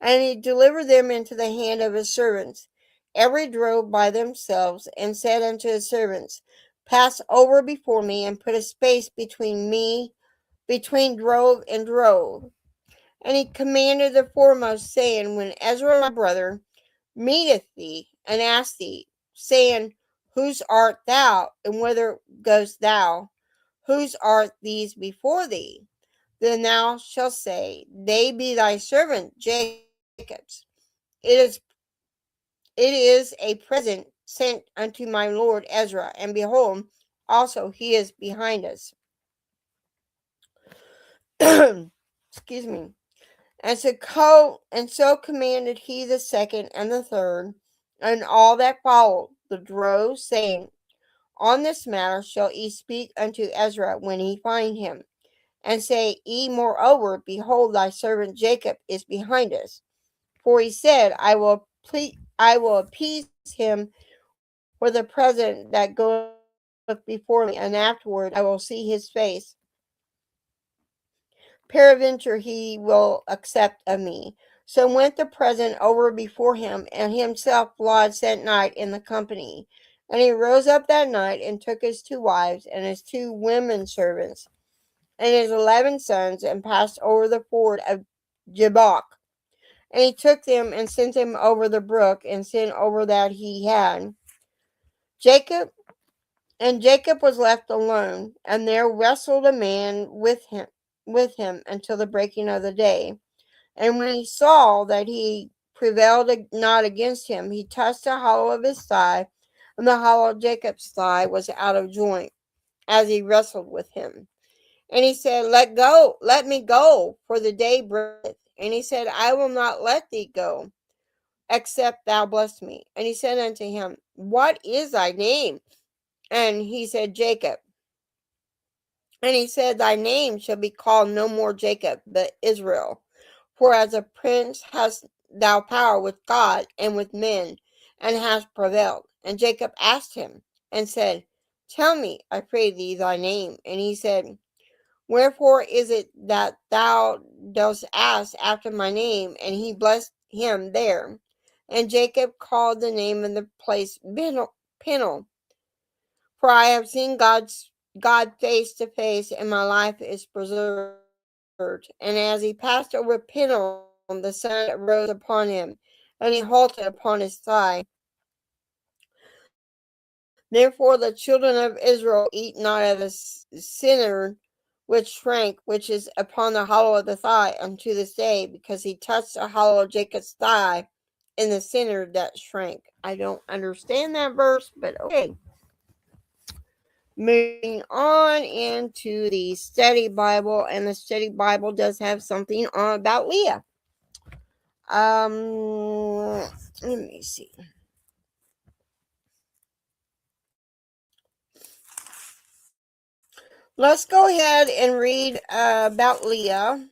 S1: And he delivered them into the hand of his servants, every drove by themselves, and said unto his servants, "Pass over before me, and put a space between drove and drove." And he commanded the foremost, saying, "When Ezra my brother meeteth thee, and ask thee, saying, Whose art thou, and whither goest thou? Whose art these before thee? Then thou shalt say, They be thy servant Jacob's. It is a present sent unto my lord Ezra, and behold, also he is behind us." Excuse me. And so commanded he the second and the third, and all that followed the drove, saying, On this matter shall ye speak unto Ezra when ye find him, and say, moreover, behold, thy servant Jacob is behind us. For he said, I will appease him for the present that goeth before me, and afterward I will see his face. Peradventure he will accept of me. So went the present over before him, and himself lodged that night in the company. And he rose up that night, and took his 2 wives, and his 2 women servants, and his 11 sons, and passed over the ford of Jabbok. And he took them, and sent them over the brook, and sent over that he had. Jacob was left alone, and there wrestled a man with him, with him until the breaking of the day. And when he saw that he prevailed not against him, he touched the hollow of his thigh, and the hollow of Jacob's thigh was out of joint, as he wrestled with him. And he said, let me go, for the day breaketh. And he said, I will not let thee go, except thou bless me. And he said unto him, What is thy name? And he said, Jacob. And he said, Thy name shall be called no more Jacob, but Israel. For as a prince hast thou power with God and with men, and hast prevailed. And Jacob asked him, and said, Tell me, I pray thee, thy name. And he said, Wherefore is it that thou dost ask after my name? And he blessed him there. And Jacob called the name of the place Peniel. For I have seen God face to face, and my life is preserved. And as he passed over Peniel, the sun rose upon him, and he halted upon his thigh. Therefore the children of Israel eat not of the sinner which shrank, which is upon the hollow of the thigh, unto this day, because he touched the hollow of Jacob's thigh in the sinner that shrank. I don't understand that verse, but okay. Moving on into the study Bible, and the study Bible does have something on about Leah. Let me see. Let's go ahead and read about Leah,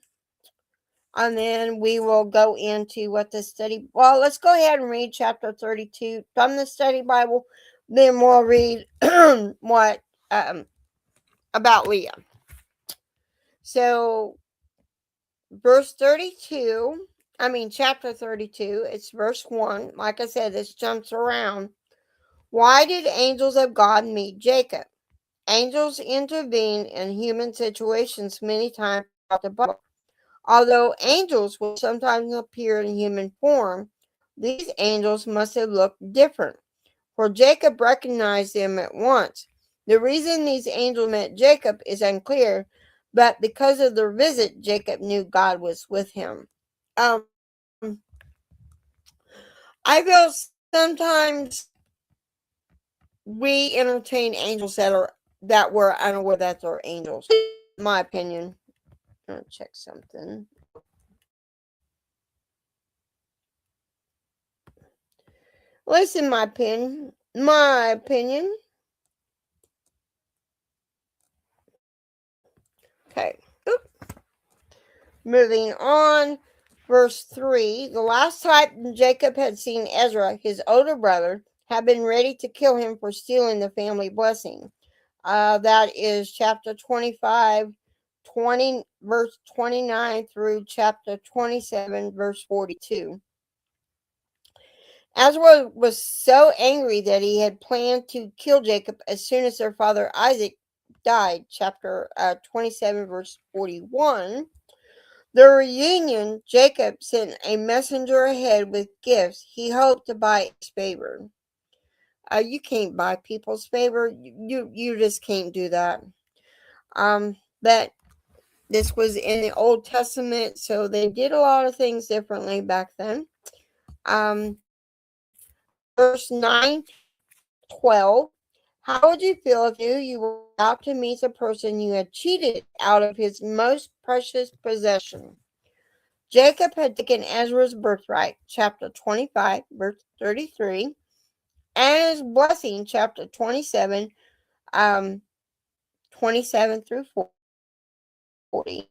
S1: and then we will go into what the study. Well, let's go ahead and read chapter 32 from the study Bible. Then we'll read what about Leah. So, chapter 32, it's verse 1. Like I said, this jumps around. Why did angels of God meet Jacob? Angels intervene in human situations many times throughout the Bible. Although angels will sometimes appear in human form, these angels must have looked different, for Jacob recognized them at once. The reason these angels met Jacob is unclear, but because of their visit, Jacob knew God was with him. I feel sometimes we entertain angels that we're unaware that they're angels. In my opinion. I'm gonna check something. Listen, my opinion. Okay. Moving on. Verse 3. The last time Jacob had seen Ezra, his older brother, had been ready to kill him for stealing the family blessing. That is chapter 25, verse 29 through chapter 27, verse 42. Ezra was so angry that he had planned to kill Jacob as soon as their father Isaac died. Chapter 27, verse 41. The reunion, Jacob sent a messenger ahead with gifts he hoped to buy his favor. You can't buy people's favor. You just can't do that. But this was in the Old Testament, so they did a lot of things differently back then. Verse 9, 12. How would you feel if you were about to meet a person you had cheated out of his most precious possession? Jacob had taken Ezra's birthright, chapter 25, verse 33, and his blessing, chapter 27, 27 through 40.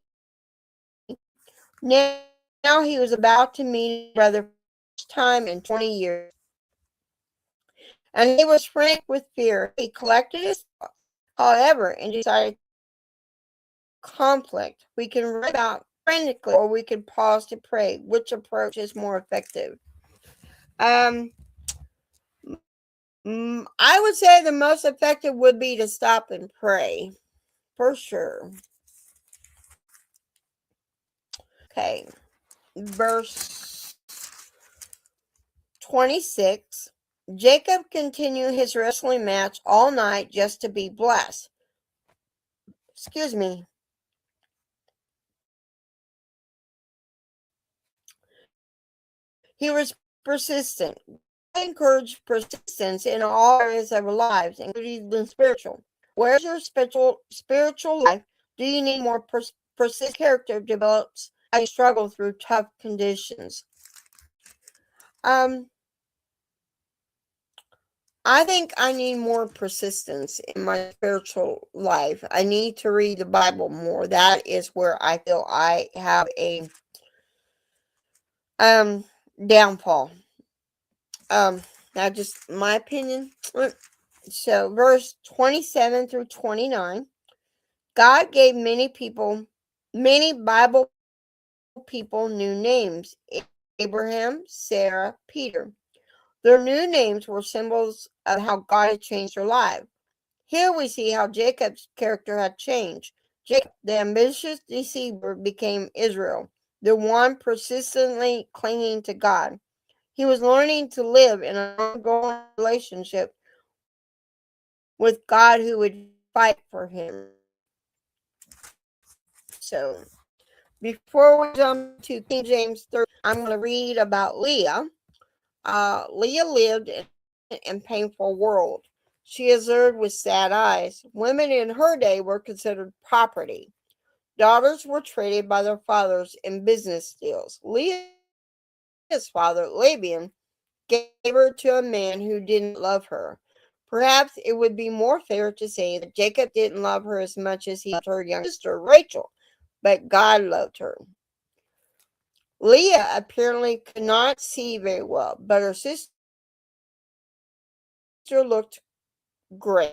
S1: Now he was about to meet his brother for the first time in 20 years, and he was frank with fear. He collected his thoughts, however, and decided conflict. We can write about frantically, or we can pause to pray. Which approach is more effective? I would say the most effective would be to stop and pray, for sure. Okay, verse 26. Jacob continued his wrestling match all night just to be blessed. Excuse me. He was persistent. God encouraged persistence in all areas of our lives, including the spiritual. Where's your spiritual life? Do you need more persistent character develops as you struggle through tough conditions? I think I need more persistence in my spiritual life. I need to read the Bible more. That is where I feel I have a downfall. Now just my opinion. So verse 27 through 29, God gave many Bible people new names. Abraham, Sarah, Peter. Their new names were symbols of how God had changed their lives. Here we see how Jacob's character had changed. Jacob, the ambitious deceiver, became Israel, the one persistently clinging to God. He was learning to live in an ongoing relationship with God who would fight for him. So, before we jump to King James 3, I'm going to read about Leah. Leah lived in a painful world. She observed with sad eyes. Women in her day were considered property. Daughters were traded by their fathers in business deals. Leah's father, Laban, gave her to a man who didn't love her. Perhaps it would be more fair to say that Jacob didn't love her as much as he loved her younger sister, Rachel, but God loved her. Leah apparently could not see very well, but her sister looked great.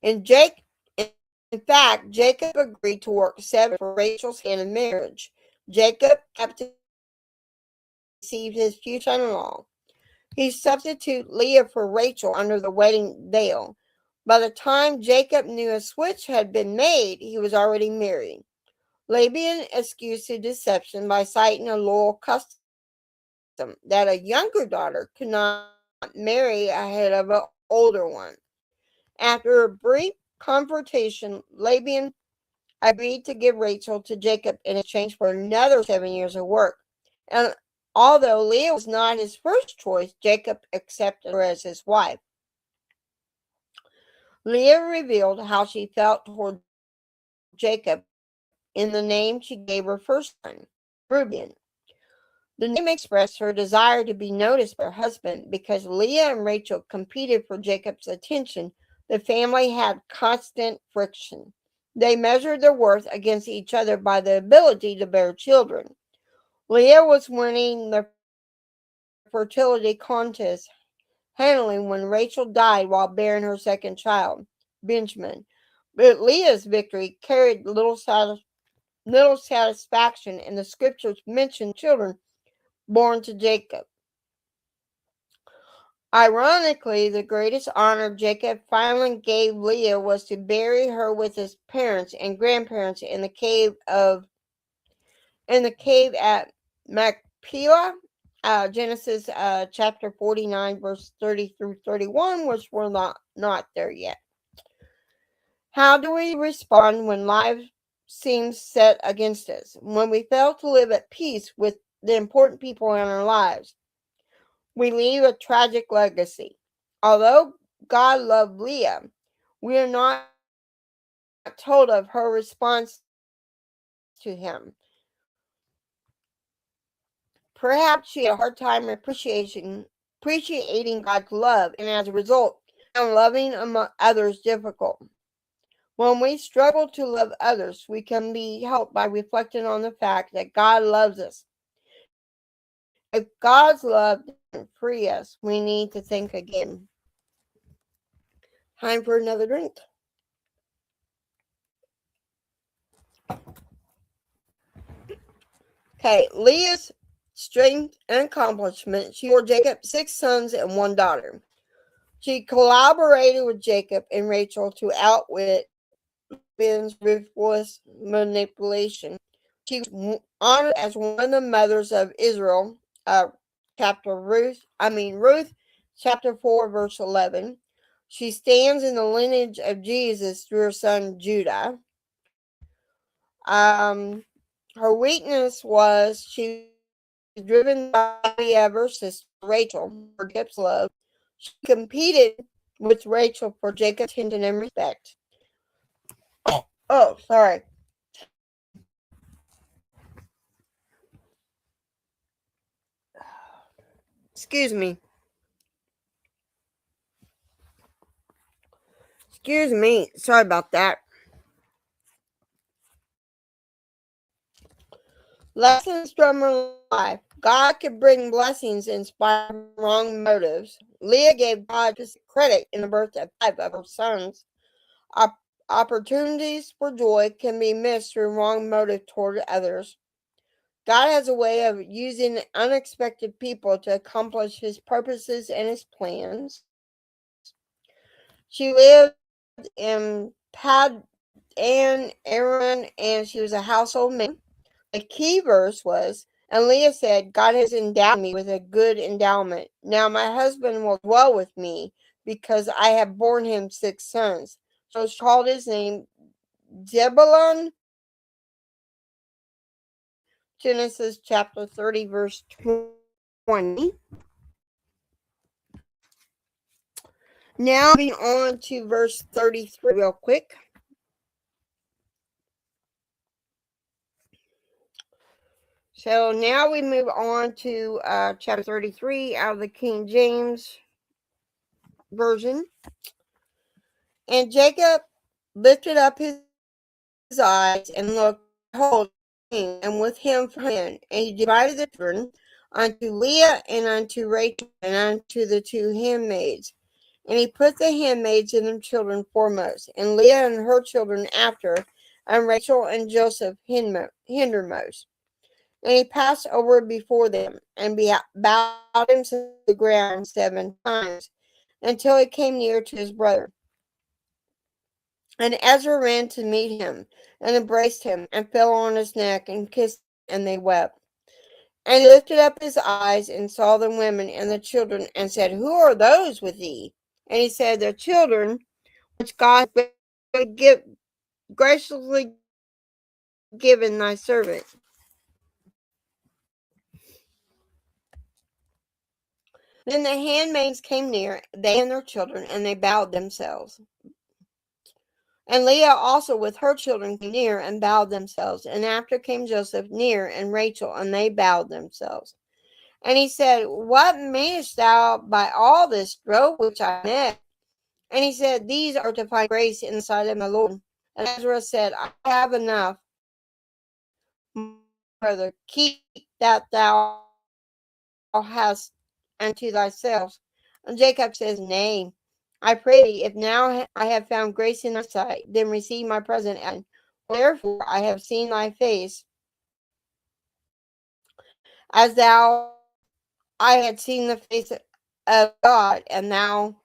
S1: And in fact, Jacob agreed to work 7 for Rachel's hand in marriage. Jacob kept received his future son-in-law. He substituted Leah for Rachel under the wedding veil. By the time Jacob knew a switch had been made, he was already married. Laban excused his deception by citing a loyal custom that a younger daughter could not marry ahead of an older one. After a brief confrontation, Laban agreed to give Rachel to Jacob in exchange for another 7 years of work. And although Leah was not his first choice, Jacob accepted her as his wife. Leah revealed how she felt toward Jacob in the name she gave her first son, Reuben. The name expressed her desire to be noticed by her husband. Because Leah and Rachel competed for Jacob's attention, the family had constant friction. They measured their worth against each other by the ability to bear children. Leah was winning the fertility contest handily when Rachel died while bearing her second child, Benjamin. But Leah's victory carried little satisfaction, and the scriptures mention children born to Jacob. Ironically, the greatest honor Jacob finally gave Leah was to bury her with his parents and grandparents in the cave at Machpelah. Genesis chapter 49, verse 30 through 31, which we're not there yet. How do we respond when life seems set against us? When we fail to live at peace with the important people in our lives, we leave a tragic legacy. Although God loved Leah, we are not told of her response to him. Perhaps she had a hard time appreciating God's love, and as a result, found loving others difficult. When we struggle to love others, we can be helped by reflecting on the fact that God loves us. If God's love doesn't free us, we need to think again. Time for another drink. Okay, Leah's strength and accomplishment. She bore Jacob 6 sons and 1 daughter. She collaborated with Jacob and Rachel to outwit Laban's ruthless manipulation. She was honored as one of the mothers of Israel. Ruth, chapter 4, verse 11. She stands in the lineage of Jesus through her son Judah. Her Her weakness was she was driven by the of her sister Rachel, for Jacob's love. She competed with Rachel for Jacob's attention and respect. Oh, sorry. Excuse me. Excuse me. Sorry about that. Lessons from her life. God could bring blessings in spite of wrong motives. Leah gave God credit in the birth of 5 of her sons. Opportunities for joy can be missed through wrong motive toward others. God has a way of using unexpected people to accomplish his purposes and his plans. She lived in Padan Aram, and she was a household maid. The key verse was, and Leah said, God has endowed me with a good endowment. Now my husband will dwell with me because I have borne him 6 sons. So she called his name Zebulun. Genesis chapter 30, verse 20. Now, moving on to verse 33 real quick. So now we move on to chapter 33 out of the King James Version. And Jacob lifted up his eyes and looked, behold, and with him friend. And he divided the children unto Leah and unto Rachel and unto the 2 handmaids. And he put the handmaids and their children foremost, and Leah and her children after, and Rachel and Joseph hindermost. And he passed over before them, and bowed himself to the ground 7 times, until he came near to his brother. And Ezra ran to meet him, and embraced him, and fell on his neck, and kissed him, and they wept. And he lifted up his eyes, and saw the women and the children, and said, Who are those with thee? And he said, The children which God graciously given thy servant. Then the handmaids came near, they and their children, and they bowed themselves. And Leah also with her children came near and bowed themselves. And after came Joseph near and Rachel, and they bowed themselves. And he said, What meanest thou by all this stroke which I met? And he said, These are to find grace in the sight of my Lord. And Ezra said, I have enough, brother, keep that thou hast unto thyself. And Jacob says, Nay, I pray thee, if now I have found grace in thy sight, then receive my present. And therefore I have seen thy face, as thou I had seen the face of God, and thou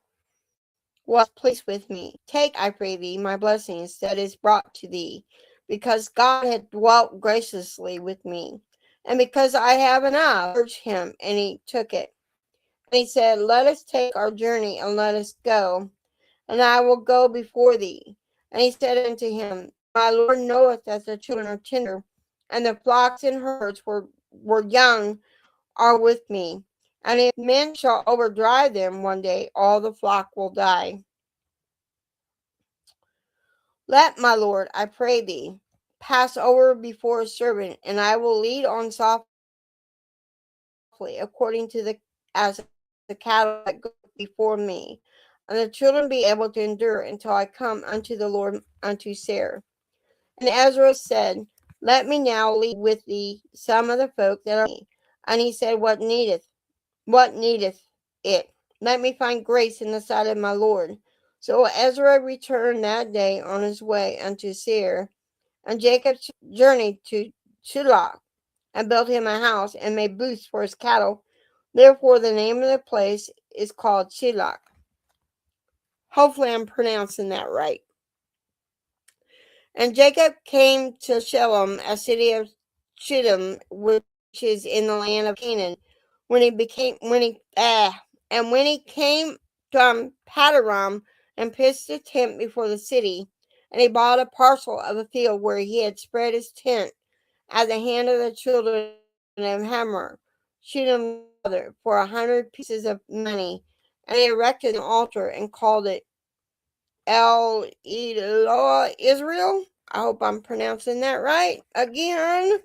S1: wast pleased with me. Take, I pray thee, my blessings that is brought to thee, because God hath dwelt graciously with me, and because I have enough. Urged him, and he took it. And he said, Let us take our journey, and let us go, and I will go before thee. And he said unto him, My Lord knoweth that the children are tender, and the flocks and herds were young are with me. And if men shall overdrive them one day, all the flock will die. Let my Lord, I pray thee, pass over before his servant, and I will lead on softly, according to as the cattle that go before me, and the children be able to endure until I come unto the Lord unto Seir. And Ezra said, Let me now lead with thee some of the folk that are me. And he said, What needeth it? Let me find grace in the sight of my Lord. So Ezra returned that day on his way unto Seir, and Jacob journeyed to Shiloh, and built him a house, and made booths for his cattle. Therefore the name of the place is called Shiloh. Hopefully I'm pronouncing that right. And Jacob came to Shalom, a city of Shittim, which is in the land of Canaan. When he came from Padaram, and pitched a tent before the city, and he bought a parcel of a field where he had spread his tent, at the hand of the children of Hamor, Shedem's father, for 100 pieces of money, and they erected an altar and called it El Eloah Israel. I hope I'm pronouncing that right. Again,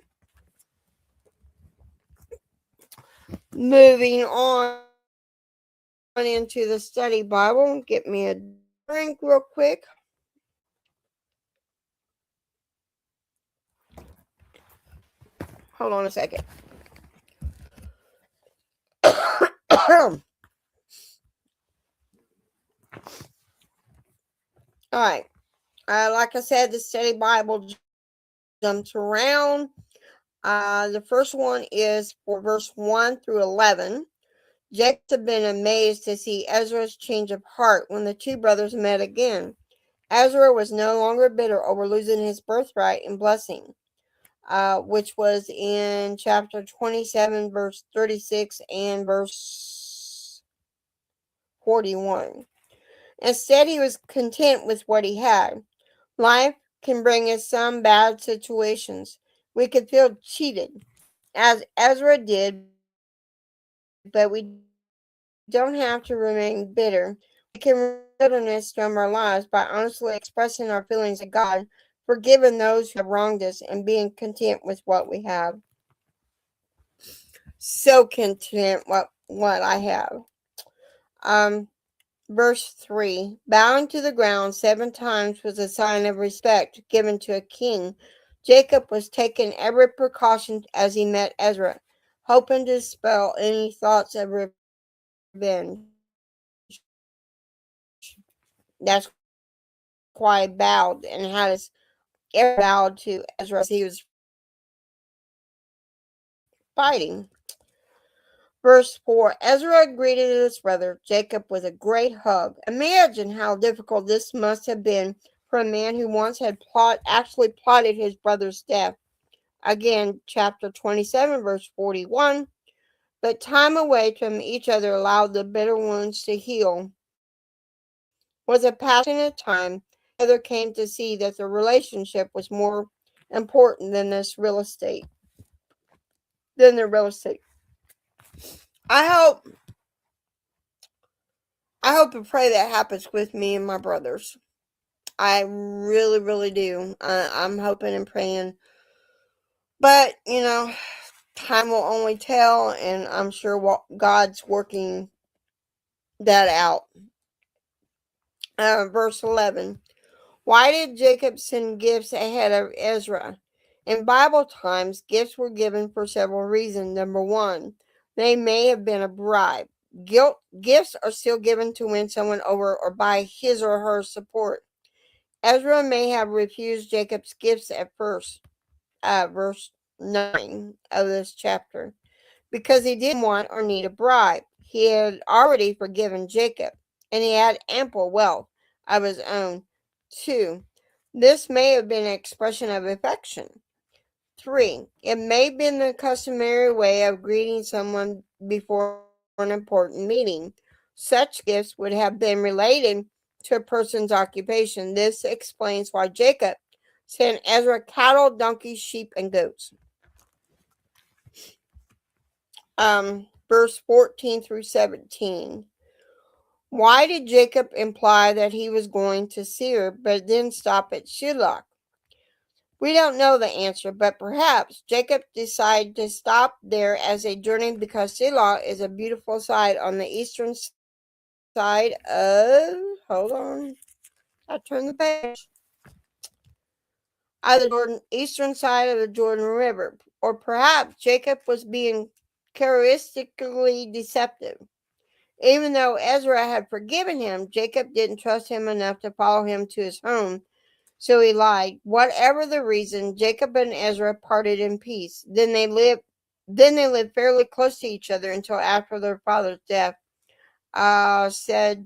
S1: moving on into the study Bible. Get me a drink real quick. Hold on a second. All right. Like I said, the study Bible jumps around. The first one is for verse 1 through 11. Jacob had been amazed to see Ezra's change of heart when the two brothers met again. Ezra was no longer bitter over losing his birthright and blessing, which was in chapter 27, verse 36 and verse 41. Instead, he was content with what he had. Life can bring us some bad situations. We could feel cheated, as Ezra did, but we don't have to remain bitter. We can remove bitterness from our lives by honestly expressing our feelings to God, forgiving those who have wronged us, and being content with what we have. So content what I have. Verse 3, bowing to the ground 7 times was a sign of respect given to a king. Jacob was taking every precaution as he met Ezra, hoping to dispel any thoughts of revenge. That's why he bowed and had his ear bowed to Ezra as he was fighting. Verse 4, Ezra greeted his brother Jacob with a great hug. Imagine how difficult this must have been for a man who once had actually plotted his brother's death. Again, chapter 27, verse 41. But time away from each other allowed the bitter wounds to heal. Was a passionate time. The other came to see that the relationship was more important than their real estate. I hope and pray that happens with me and my brothers. I really, really do. I'm hoping and praying. But, time will only tell, and I'm sure God's working that out. Verse 11. Why did Jacob send gifts ahead of Ezra? In Bible times, gifts were given for several reasons. Number 1, they may have been a bribe. Gifts are still given to win someone over or buy his or her support. Ezra may have refused Jacob's gifts at first, verse 9 of this chapter, because he didn't want or need a bribe. He had already forgiven Jacob, and he had ample wealth of his own. 2, this may have been an expression of affection. 3, it may have been the customary way of greeting someone before an important meeting. Such gifts would have been related to a person's occupation. This explains why Jacob sent Ezra cattle, donkeys, sheep, and goats. Verse 14 through 17. Why did Jacob imply that he was going to Seir, but then stop at Shiloh? We don't know the answer, but perhaps Jacob decided to stop there as a journey because Shiloh is a beautiful sight on the eastern side of, hold on, I turned the page, of the eastern side of the Jordan River. Or perhaps Jacob was being characteristically deceptive. Even though Ezra had forgiven him, Jacob didn't trust him enough to follow him to his home, so he lied. Whatever the reason, Jacob and Ezra parted in peace. Then they lived fairly close to each other until after their father's death.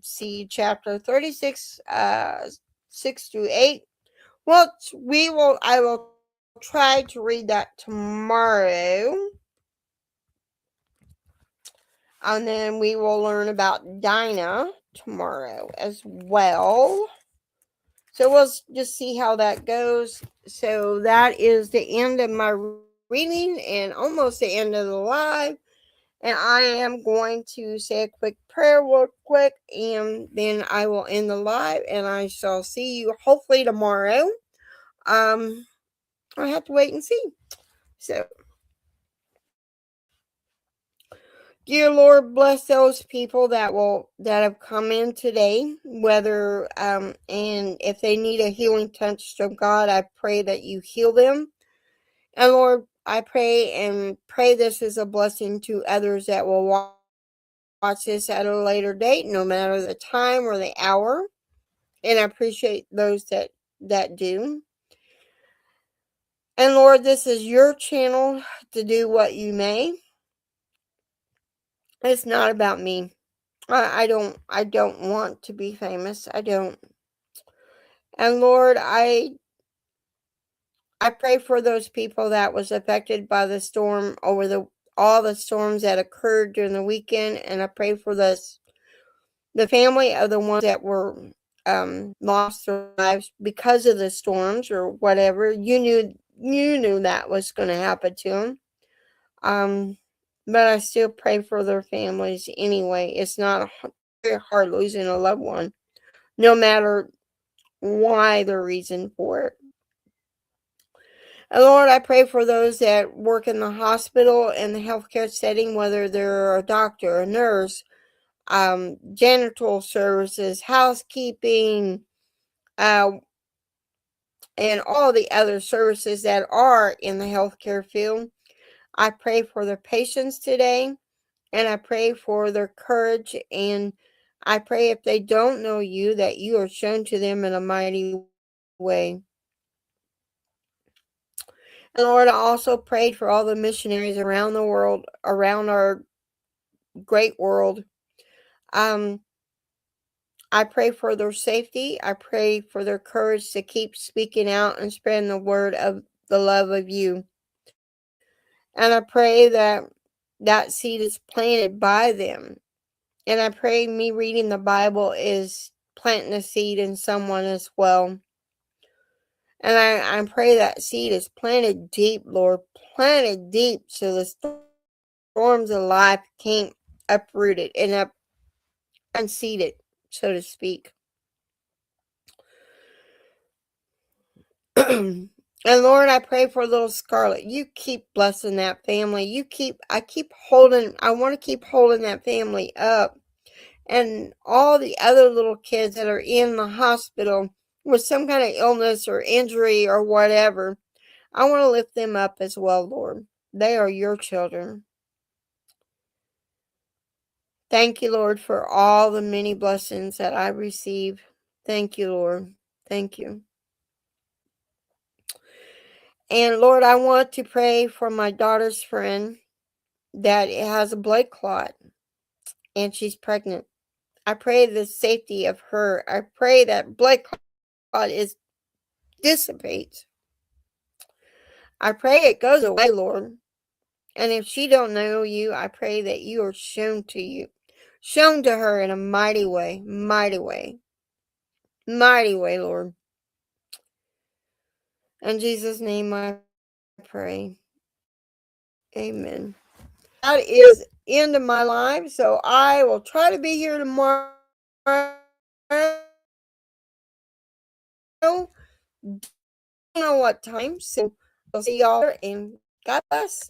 S1: See chapter 36, 6 through 8. Well, I will try to read that tomorrow. And then we will learn about Dinah tomorrow as well. So we'll just see how that goes. So that is the end of my reading and almost the end of the live. And I am going to say a quick prayer real quick, and then I will end the live, and I shall see you hopefully tomorrow. I have to wait and see. So, dear Lord, bless those people that have come in today, whether and if they need a healing touch from God, I pray that you heal them. And Lord, I pray this is a blessing to others that will watch this at a later date, no matter the time or the hour. And I appreciate those that do. And Lord, this is your channel to do what you may. It's not about me. I don't want to be famous. I don't. And Lord, I pray for those people that was affected by the storm over all the storms that occurred during the weekend, and I pray for the family of the ones that were lost their lives because of the storms or whatever. You knew that was going to happen to them. But I still pray for their families anyway. It's not very hard losing a loved one, no matter why the reason for it. And Lord, I pray for those that work in the hospital and the healthcare setting, whether they're a doctor, a nurse, janitorial services, housekeeping, and all the other services that are in the healthcare field. I pray for their patience today, and I pray for their courage, and I pray if they don't know you, that you are shown to them in a mighty way. And Lord, I also prayed for all the missionaries around the world, around our great world. I pray for their safety. I pray for their courage to keep speaking out and spreading the word of the love of you. And I pray that seed is planted by them. And I pray me reading the Bible is planting a seed in someone as well. And I pray that seed is planted deep, Lord, planted deep so the storms of life can't uproot it and unseed it, so to speak. And Lord, I pray for little Scarlett. You keep blessing that family. I want to keep holding that family up. And all the other little kids that are in the hospital with some kind of illness or injury or whatever, I want to lift them up as well, Lord. They are your children. Thank you, Lord, for all the many blessings that I receive. Thank you, Lord. Thank you. And Lord, I want to pray for my daughter's friend that has a blood clot and she's pregnant. I pray the safety of her. I pray that blood clot dissipates. I pray it goes away, Lord. And if she don't know you, I pray that you are shown to her in a mighty way, mighty way, mighty way, Lord. In Jesus' name I pray. Amen. That is end of my life, so I will try to be here tomorrow. Don't know what time, so I'll see y'all and God bless.